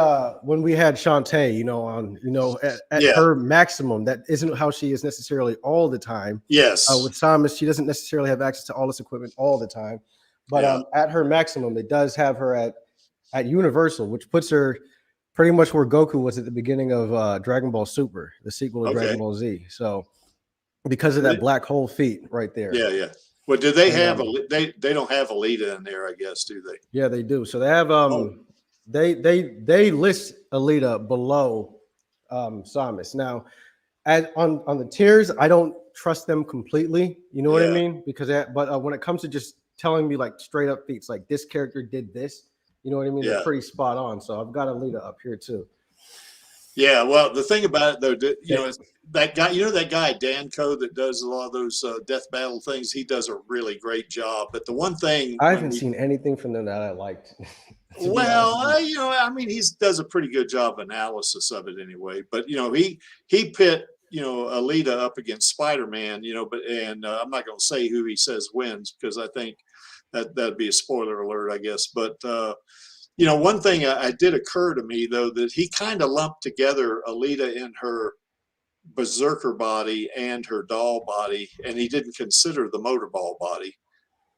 S4: when we had Shantae, at her maximum, that isn't how she is necessarily all the time.
S1: Yes.
S4: With Samus, she doesn't necessarily have access to all this equipment all the time. But at her maximum, it does have her at Universal, which puts her pretty much where Goku was at the beginning of Dragon Ball Super, the sequel to Dragon Ball Z. So because of that black hole feat right there.
S1: Yeah. Well, do they have they don't have Alita in there, I guess, do they?
S4: Yeah, they do. So they have they list Alita below Samus. Now, on the tiers, I don't trust them completely. You know what I mean? Because when it comes to just telling me like straight up feats, like this character did this, you know what I mean? They're pretty spot on. So I've got Alita up here too.
S1: Yeah, well, the thing about it, though, you know, is that guy, you know, that guy, Danco, that does a lot of those death battle things, he does a really great job. But the one thing
S4: I haven't seen anything from them that I liked.
S1: Well, you know, I mean, he does a pretty good job analysis of it anyway. But, you know, he pit, you know, Alita up against Spider-Man, you know, but, and I'm not going to say who he says wins because I think that'd be a spoiler alert, I guess. But, you know, one thing I did occur to me, though, that he kind of lumped together Alita in her berserker body and her doll body, and he didn't consider the motorball body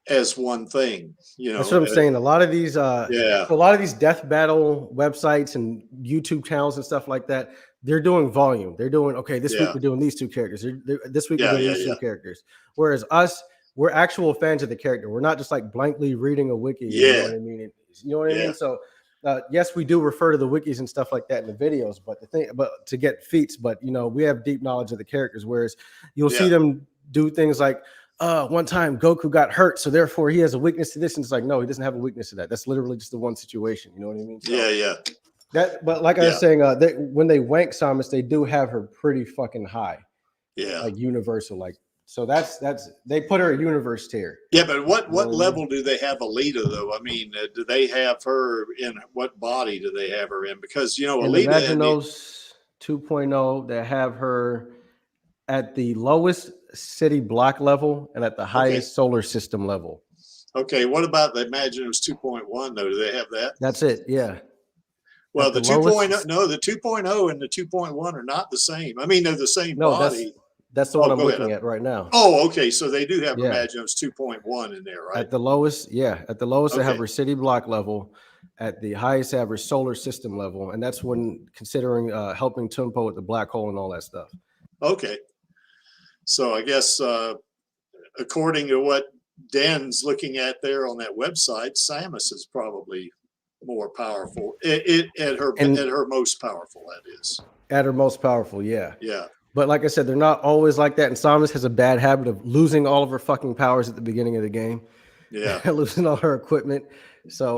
S1: as one thing. You know,
S4: that's what I'm saying. A lot of these,
S1: yeah,
S4: a lot of these death battle websites and YouTube channels and stuff like that, they're doing volume. They're doing, okay, this week we're doing these two characters. This week we're doing these two characters. Whereas us, we're actual fans of the character. We're not just like blankly reading a wiki. You know what I mean? You know what I mean? So yes, we do refer to the wikis and stuff like that in the videos, but to get feats, but you know, we have deep knowledge of the characters. Whereas you'll see them do things like, one time Goku got hurt, so therefore he has a weakness to this, and it's like, no, he doesn't have a weakness to that. That's literally just the one situation. You know what I mean? So, That, but like I was saying, when they wank Samus, they do have her pretty fucking high. Yeah, like universal, like. So that's they put her at universe tier.
S1: Yeah, but what level do they have Alita though? I mean, do they have her in what body do they have her in? Because you know, Alita.
S4: Imagine those 2.0 that have her at the lowest city block level and at the highest solar system level.
S1: Okay, what about the Imaginos 2.1 though? Do they have that?
S4: That's it. Yeah.
S1: Well, the 2.0, no, the 2.0 and the 2.1 are not the same. I mean, they're the same body.
S4: That's the one I'm looking at right now.
S1: Oh, okay. So they do have Imaginos 2.1 in there, right?
S4: At the lowest, they have her city block level. At the highest, they have her solar system level, and that's when considering helping Tumpo with the black hole and all that stuff.
S1: Okay. So I guess according to what Dan's looking at there on that website, Samus is probably more powerful. At her most powerful, that is.
S4: At her most powerful, yeah.
S1: Yeah.
S4: But like I said, they're not always like that. And Samus has a bad habit of losing all of her fucking powers at the beginning of the game.
S1: Yeah.
S4: Losing all her equipment. So,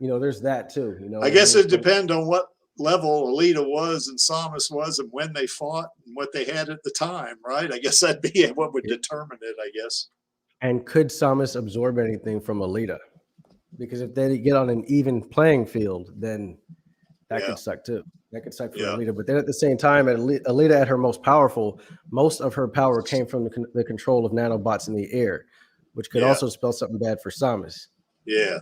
S4: you know, there's that too. You know,
S1: I guess it depends on what level Alita was and Samus was and when they fought and what they had at the time, right? I guess that'd be what would determine it, I guess.
S4: And could Samus absorb anything from Alita? Because if they get on an even playing field, then that could suck too. That could suck for Alita. But then at the same time, Alita at her most powerful, most of her power came from the control of nanobots in the air, which could also spell something bad for Samus.
S1: Yeah.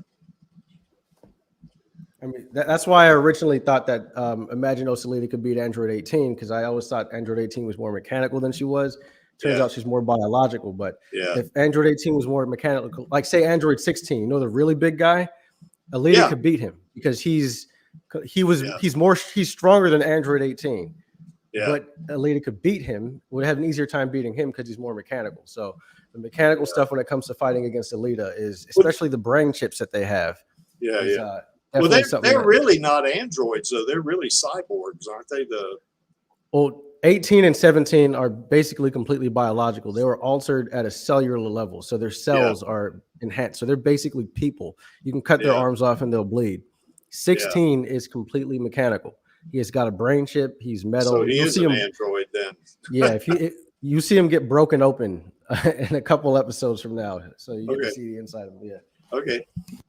S4: I mean, that's why I originally thought that Imaginos Alita could beat Android 18, because I always thought Android 18 was more mechanical than she was. Turns out she's more biological. But if Android 18 was more mechanical, like say Android 16, you know, the really big guy, Alita could beat him because he's stronger than Android 18. Yeah. But Alita could beat him, would have an easier time beating him because he's more mechanical. So the mechanical stuff when it comes to fighting against Alita is, especially the brain chips that they have.
S1: Well, they're really not androids, though. They're really cyborgs, aren't they?
S4: Well, 18 and 17 are basically completely biological. They were altered at a cellular level, so their cells are enhanced. So they're basically people. You can cut their arms off and they'll bleed. 16 is completely mechanical. He has got a brain chip. He's metal.
S1: So he is an android then.
S4: Yeah, if you see him get broken open in a couple episodes from now, so you get to see the inside of him. Yeah.
S1: Okay.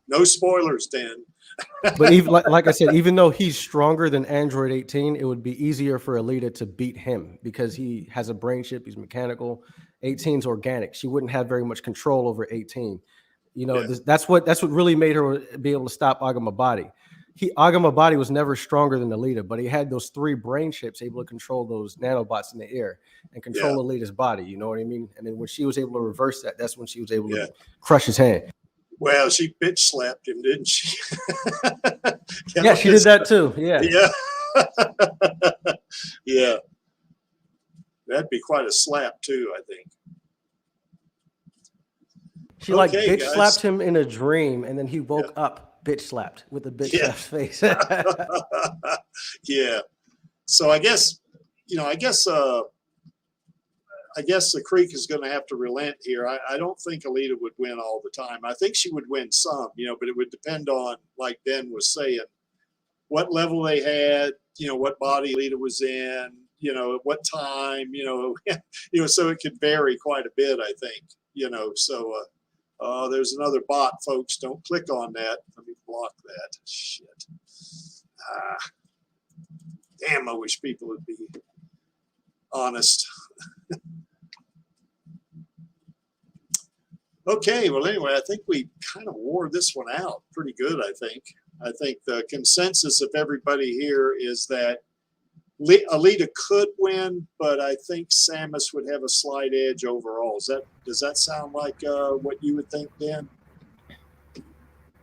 S1: No spoilers, Dan.
S4: But even like I said, even though he's stronger than Android 18, it would be easier for Alita to beat him because he has a brain chip. He's mechanical. 18's organic. She wouldn't have very much control over 18. You know, that's what really made her be able to stop Agama Body. Agama Body was never stronger than Alita, but he had those 3 brain chips able to control those nanobots in the air and control Alita's body. You know what I mean? And then when she was able to reverse that, that's when she was able to crush his hand.
S1: Well, she bitch slapped him, didn't she?
S4: Yeah, she did that too. Yeah.
S1: Yeah. Yeah. That'd be quite a slap too, I think.
S4: She bitch slapped him in a dream, and then he woke up bitch slapped with a bitch slapped face.
S1: Yeah. So I guess the Creek is going to have to relent here. I don't think Alita would win all the time. I think she would win some, but it would depend on, like Ben was saying, what level they had, what body Alita was in, at what time, so it could vary quite a bit, I think, so there's another bot, folks. Don't click on that. Let me block that. Shit. Damn, I wish people would be honest. Okay, well, anyway, I think we kind of wore this one out pretty good, I think. I think the consensus of everybody here is that Alita could win, but I think Samus would have a slight edge overall. Does that sound like what you would think, Dan?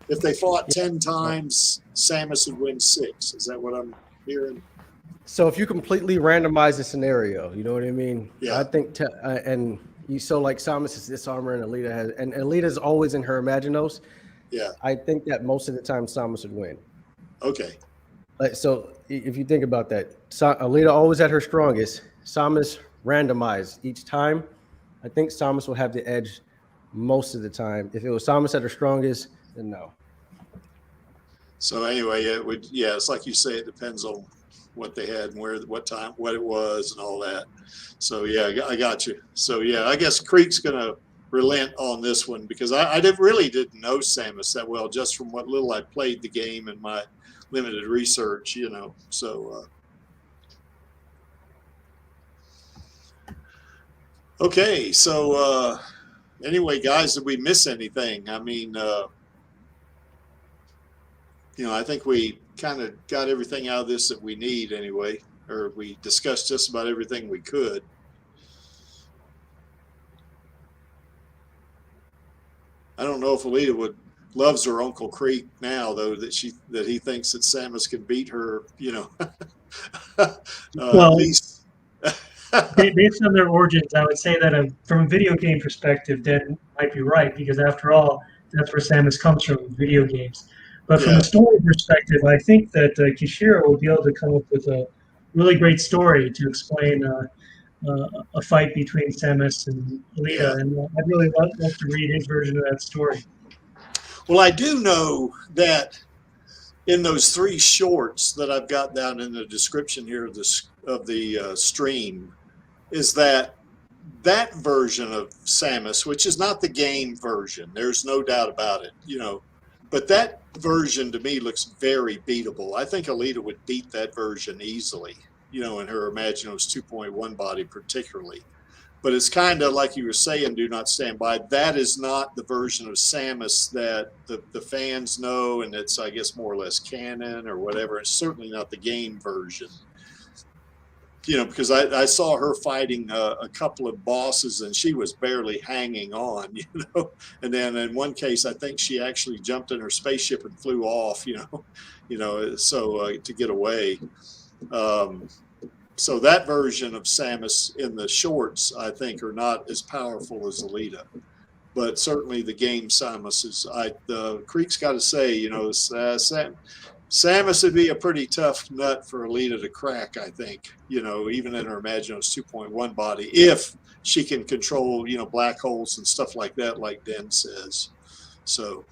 S1: If they fought 10 times, Samus would win 6. Is that what I'm hearing?
S4: So if you completely randomize the scenario, you know what I mean?
S1: Yeah.
S4: I think, so like Samus is this armor and Alita's always in her Imaginos.
S1: Yeah.
S4: I think that most of the time Samus would win.
S1: Okay.
S4: So if you think about that, Alita always at her strongest. Samus randomized each time. I think Samus will have the edge most of the time. If it was Samus at her strongest, then no.
S1: So anyway, it's like you say, it depends on what they had and what time, what it was and all that. So yeah, I got you. So yeah, I guess Creek's going to relent on this one because I really didn't know Samus that well, just from what little I played the game and my limited research, so okay. So anyway, guys, did we miss anything? I mean, I think we kind of got everything out of this that we need anyway, or we discussed just about everything we could. I don't know if Alita loves her Uncle Creek now, though, that he thinks that Samus can beat her,
S3: well,
S1: at least.
S3: Based on their origins, I would say that from a video game perspective, Dan might be right, because after all, that's where Samus comes from, video games. But from a story perspective, I think that Kishiro will be able to come up with a really great story to explain a fight between Samus and Alita, and I'd really love to read his version of that story.
S1: Well, I do know that in those 3 shorts that I've got down in the description here of the stream, is that version of Samus, which is not the game version, there's no doubt about it, but that version to me looks very beatable. I think Alita would beat that version easily, in her Imaginos 2.1 body particularly. But it's kind of like you were saying, Do Not Stand By. That is not the version of Samus that the fans know, and it's, I guess, more or less canon or whatever. It's certainly not the game version. Because I saw her fighting a couple of bosses and she was barely hanging on, and then in one case, I think she actually jumped in her spaceship and flew off, so to get away. So that version of Samus in the shorts, I think, are not as powerful as Alita, but certainly the game Samus is. Creek's got to say, Samus would be a pretty tough nut for Alita to crack, I think, even in her Imaginos 2.1 body, if she can control, black holes and stuff like that, like Den says. So.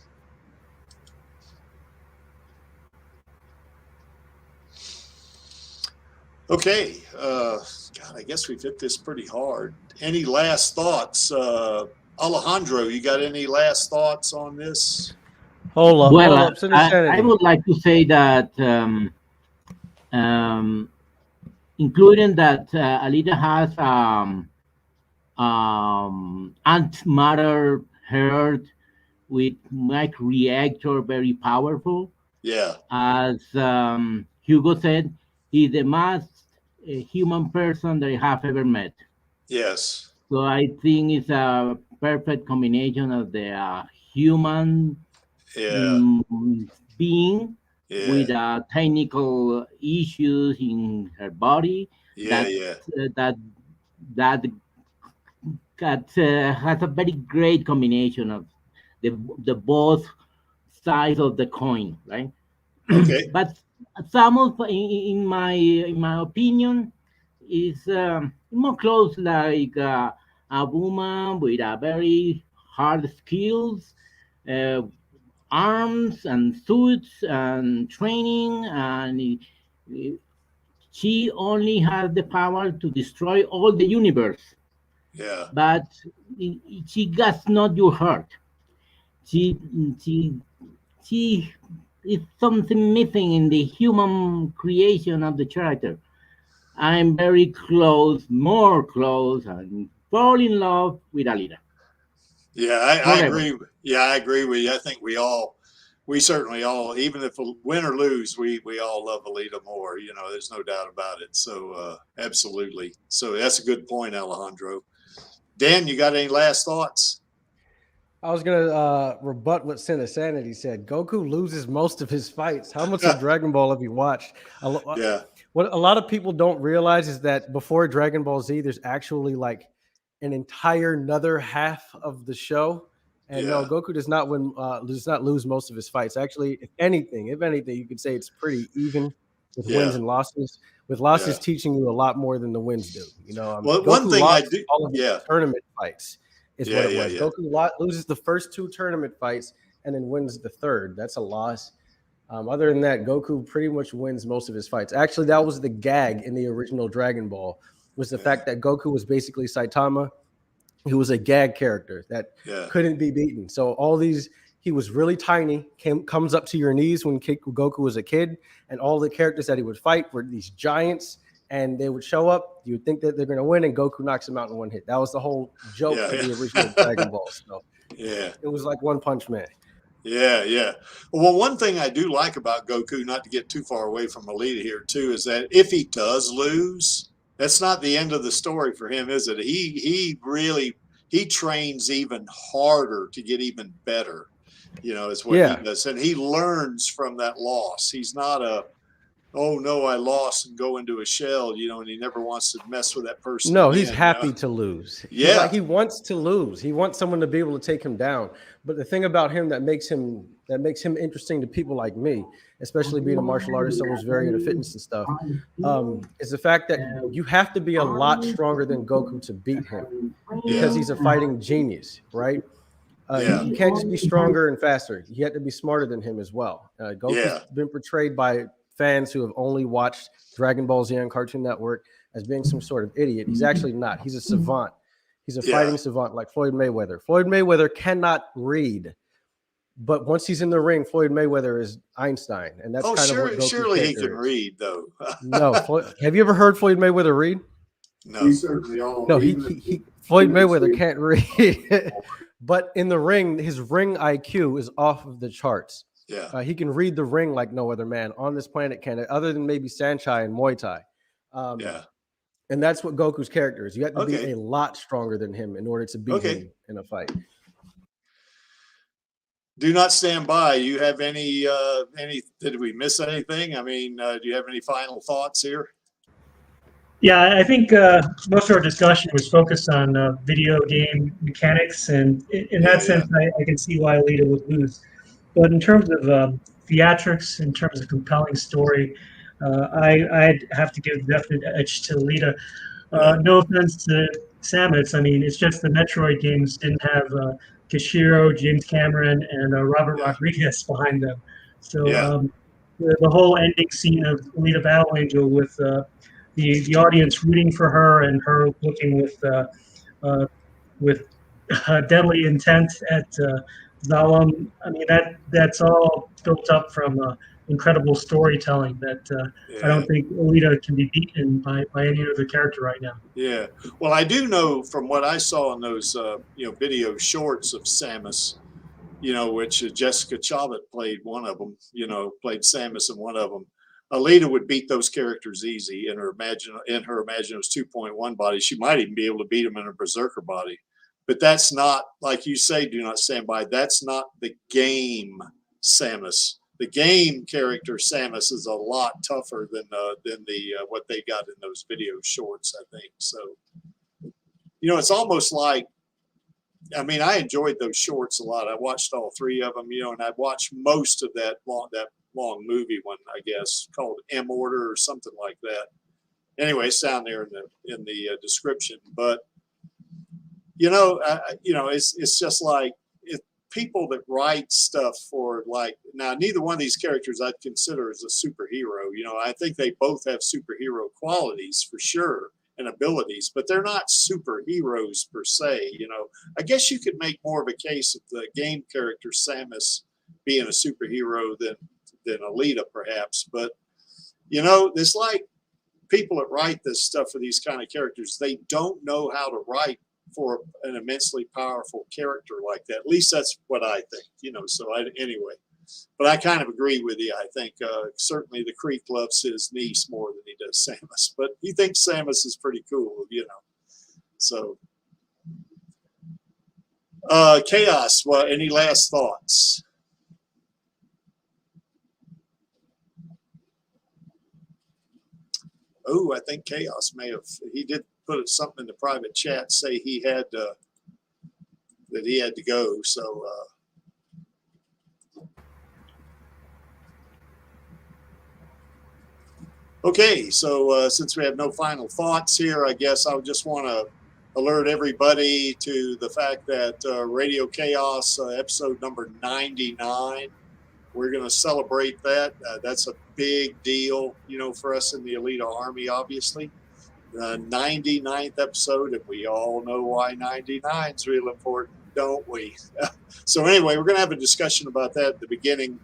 S1: Okay. God, I guess we've hit this pretty hard. Any last thoughts? Alejandro, you got any last thoughts on this?
S5: Well, I would like to say that, including that Alita has antimatter heart with mic reactor, very powerful.
S1: Yeah.
S5: As Hugo said, he's the most human person that I have ever met.
S1: Yes.
S5: So I think it's a perfect combination of the human being with technical issues in her body that has a very great combination of the both sides of the coin, right?
S1: Okay.
S5: But Samus, in my opinion, is more close like a woman with a very hard skills, arms and suits and training, and she only has the power to destroy all the universe,
S1: Yeah.
S5: but she does not do hurt. She she she is something missing in the human creation of the character. I'm very close, more close, and fall in love with Alita.
S1: Yeah, I
S5: Forever.
S1: agree. Yeah, I agree with you. I think we certainly all, even if we win or lose, we all love Alita more. You know, there's no doubt about it. So absolutely. So that's a good point, Alejandro. Dan, you got any last thoughts?
S4: I was gonna rebut what Sin of Sanity said. Goku loses most of his fights. How much of Dragon Ball have you watched?
S1: Yeah.
S4: What a lot of people don't realize is that before Dragon Ball Z, there's actually like an entire another half of the show. And no,
S1: Yeah.
S4: Goku does not lose most of his fights. Actually, if anything, you could say it's pretty even with wins
S1: Yeah.
S4: and losses. With losses
S1: Yeah.
S4: teaching you a lot more than the wins do. You know,
S1: Well, one
S4: Goku
S1: thing I
S4: lost
S1: do.
S4: all of his
S1: Yeah.
S4: tournament fights is
S1: Yeah.
S4: what it
S1: Yeah.
S4: was.
S1: Yeah.
S4: Loses the first two tournament fights and then wins the third. That's a loss. Other than that, Goku pretty much wins most of his fights. Actually, that was the gag in the original Dragon Ball, was the fact that Goku was basically Saitama, who was a gag character that
S1: Yeah.
S4: couldn't be beaten. So he was really tiny, comes up to your knees when Goku was a kid, and all the characters that he would fight were these giants, and they would show up. You would think that they're going to win, and Goku knocks him out in one hit. That was the whole joke
S1: Yeah.
S4: of the original Dragon Ball. So
S1: Yeah.
S4: it was like One Punch Man.
S1: Yeah, yeah. Well, one thing I do like about Goku, not to get too far away from Alita here too, is that if he does lose, that's not the end of the story for him, is it? He trains even harder to get even better. You know, is what he does, and he learns from that loss. He's not oh no, I lost and go into a shell, you know, and he never wants to mess with that person.
S4: No,
S1: again,
S4: he's happy to lose.
S1: Yeah.
S4: He wants to lose. He wants someone to be able to take him down. But the thing about him that makes him interesting to people like me, especially being a martial artist, someone who's very into fitness and stuff, is the fact that you have to be a lot stronger than Goku to beat him because he's a fighting genius, right? You can't just be stronger and faster. You have to be smarter than him as well. Goku's been portrayed by fans who have only watched Dragon Ball Z on Cartoon Network as being some sort of idiot. He's actually not. He's a savant. He's a fighting savant like Floyd Mayweather. Floyd Mayweather cannot read, but once he's in the ring, Floyd Mayweather is Einstein, and that's kind of what Goku's
S1: surely he can
S4: is.
S1: read though.
S4: No, have you ever heard Floyd Mayweather read?
S1: No,
S4: Floyd Mayweather can't read. But in the ring, his ring IQ is off of the charts.
S1: Yeah.
S4: He can read the ring like no other man on this planet can, other than maybe Sanchai and Muay Thai. And that's what Goku's character is. You have to be a lot stronger than him in order to beat him in a fight.
S1: Do not stand by. You have any, did we miss anything? I mean, do you have any final thoughts here?
S3: Yeah, I think most of our discussion was focused on video game mechanics, and in that sense, I can see why Alita would lose. But in terms of theatrics, in terms of compelling story, I'd have to give a definite edge to Alita. No offense to Samus, I mean, it's just the Metroid games didn't have Kishiro, James Cameron, and Robert Rodriguez behind them. So the whole ending scene of Alita Battle Angel with the audience rooting for her and her looking with deadly intent at Zalem. I mean, that's all built up from incredible storytelling that I don't think Alita can be beaten by any other character right now.
S1: Yeah. Well, I do know from what I saw in those video shorts of Samus, which Jessica Chobot played one of them, played Samus in one of them. Alita would beat those characters easy in her Imagino's 2.1 body. She might even be able to beat them in her Berserker body. But that's not, like you say, do not stand by. That's not the game Samus. The game character Samus is a lot tougher than what they got in those video shorts, I think. So, it's almost like, I mean, I enjoyed those shorts a lot. I watched all three of them, and I watched most of that long movie one, I guess, called M Order or something like that. Anyway, it's down there in the description. But it's just like people that write stuff for, like, now neither one of these characters I'd consider as a superhero. You know, I think they both have superhero qualities for sure and abilities, but they're not superheroes per se. You know, I guess you could make more of a case of the game character Samus being a superhero than Alita perhaps. But you know, it's like people that write this stuff for these kind of characters, they don't know how to write for an immensely powerful character like that. At least that's what I think, you know. So anyway, but I kind of agree with you. I think certainly the Creek loves his niece more than he does Samus, but he thinks Samus is pretty cool, you know. So Chaos, well, any last thoughts? Oh, I think Chaos may have, he did put something in the private chat, say he had that he had to go. So okay, so since we have no final thoughts here, I guess I just want to alert everybody to the fact that Radio Chaos episode number 99, we're going to celebrate that. That's a big deal, you know, for us in the Alita Army, obviously. The 99th episode, and we all know why 99 is real important, don't we? So anyway, we're going to have a discussion about that at the beginning.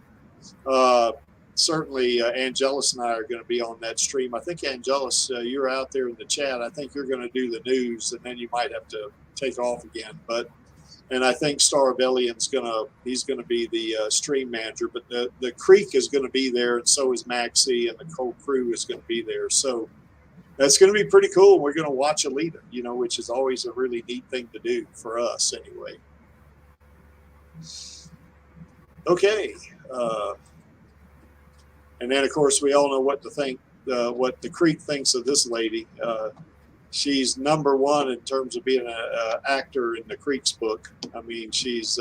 S1: Certainly, Angelus and I are going to be on that stream. I think, Angelus, you're out there in the chat. I think you're going to do the news, and then you might have to take off again. And I think Starabellion's he's going to be the stream manager. But the Creek is going to be there, and so is Maxie, and the whole crew is going to be there. So that's going to be pretty cool. We're going to watch Alita, you know, which is always a really neat thing to do for us, anyway. Okay. And then, of course, we all know what to think, what the Creek thinks of this lady. She's number one in terms of being an actor in the Creek's book. I mean, she's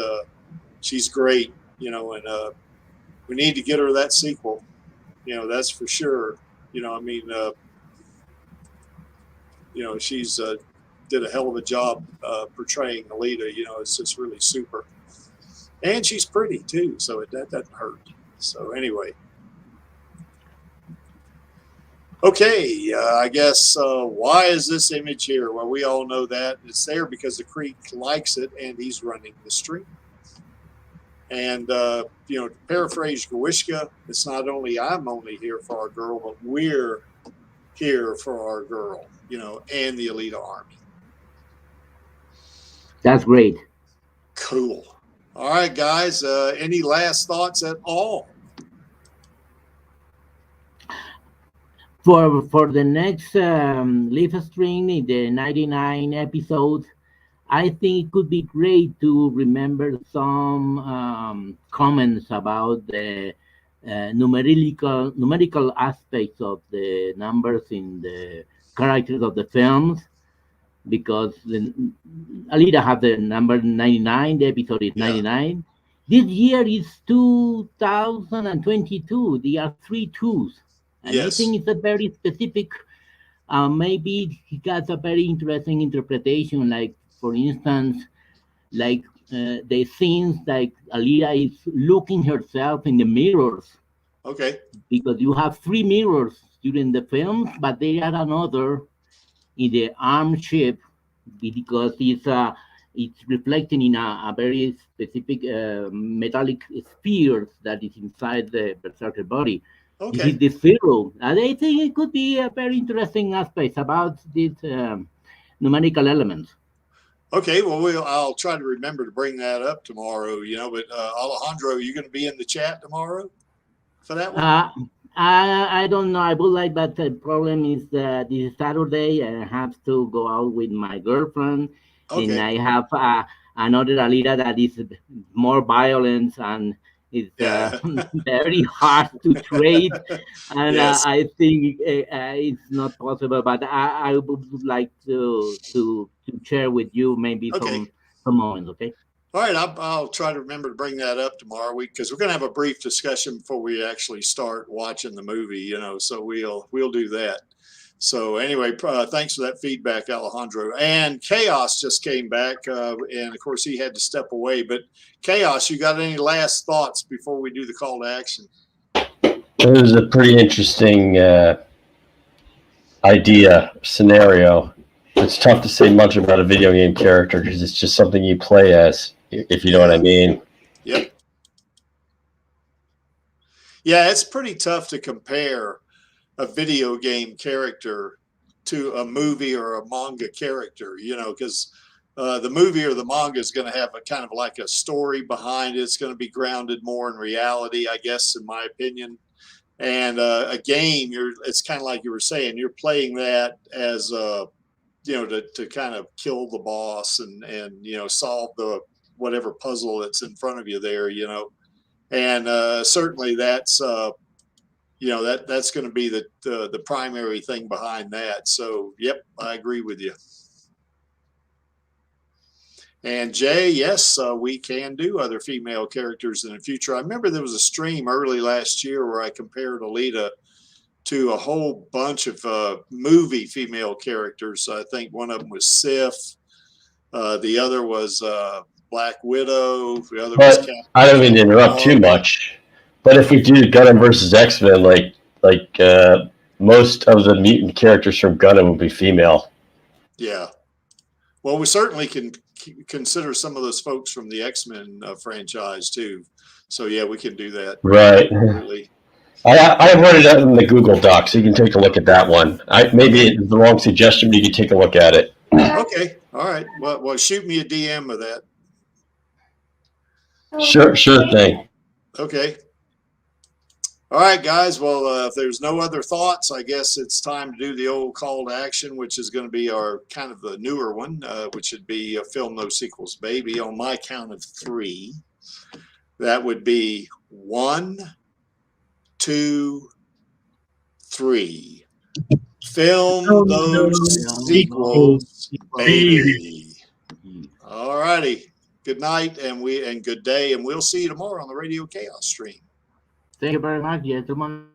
S1: great, you know, and we need to get her that sequel. You know, that's for sure. You know, I mean, you know, she's did a hell of a job portraying Alita. You know, it's just really super. And she's pretty, too, so that doesn't hurt. So anyway. Okay, I guess why is this image here? Well, we all know that. It's there because the Creek likes it, and he's running the stream. And, you know, to paraphrase Gawishka, it's not only I'm only here for our girl, but we're here for our girl, you know, and the Alita Army.
S5: That's great.
S1: Cool. All right, guys, any last thoughts at all?
S5: For the next live stream in the 99 episodes, I think it could be great to remember some comments about the numerical aspects of the numbers in the characters of the films, because Alita have the number 99, the episode is 99. This year is 2022. There are 3 2s. And I think it's a very specific, maybe he got a very interesting interpretation, like, for instance, like the scenes like Alita is looking herself in the mirrors.
S1: Okay.
S5: Because you have 3 mirrors during the film, but there are another in the arm ship, because it's reflecting in a very specific metallic sphere that is inside the Berserker body. Okay. This is the zero. And I think it could be a very interesting aspect about these numerical elements.
S1: Okay, well, I'll try to remember to bring that up tomorrow, you know, but Alejandro, are you going to be in the chat tomorrow for that one?
S5: I don't know. I would like, but the problem is that this is Saturday. I have to go out with my girlfriend, and I have another Alita that is more violent, and it's very hard to trade, and I think it's not possible. But I would like to share with you maybe some moments. Okay.
S1: All right, I'll try to remember to bring that up tomorrow because we're going to have a brief discussion before we actually start watching the movie. You know, so we'll do that. So anyway, thanks for that feedback, Alejandro. And Chaos just came back, and of course he had to step away. But Chaos, you got any last thoughts before we do the call to action?
S2: It was a pretty interesting idea, scenario. It's tough to say much about a video game character because it's just something you play as, if you know what I mean.
S1: Yep. Yeah, it's pretty tough to compare a video game character to a movie or a manga character, you know, because the movie or the manga is going to have a kind of like a story behind it. It's going to be grounded more in reality, I guess, in my opinion. And a game, it's kind of like you were saying, you're playing that as you know, to kind of kill the boss and you know, solve the whatever puzzle that's in front of you there, you know. And certainly that's you know, that's going to be the primary thing behind that. So yep, I agree with you. And Jay, yes, we can do other female characters in the future. I remember there was a stream early last year where I compared Alita to a whole bunch of movie female characters. I think one of them was Sif. The other was Black Widow. The other was Captain.
S2: I don't mean to interrupt too much, but if we do Gundam versus X-Men, like most of the mutant characters from Gundam will be female.
S1: Yeah. Well, we certainly can consider some of those folks from the X-Men franchise too. So yeah, we can do that.
S2: Right.
S1: Absolutely.
S2: I wrote it out in the Google Doc, so you can take a look at that one. Maybe it's the wrong suggestion, but you can take a look at it.
S1: Okay. All right. Well, shoot me a DM of that.
S2: Sure thing.
S1: Okay. All right, guys. Well, if there's no other thoughts, I guess it's time to do the old call to action, which is going to be our kind of the newer one, which would be Film No Sequels, Baby. On my count of 3, that would be 1, 2, 3. Film those sequels, baby. All righty. Good night and good day, and we'll see you tomorrow on the Radio Chaos stream.
S5: Thank you very much, gentlemen.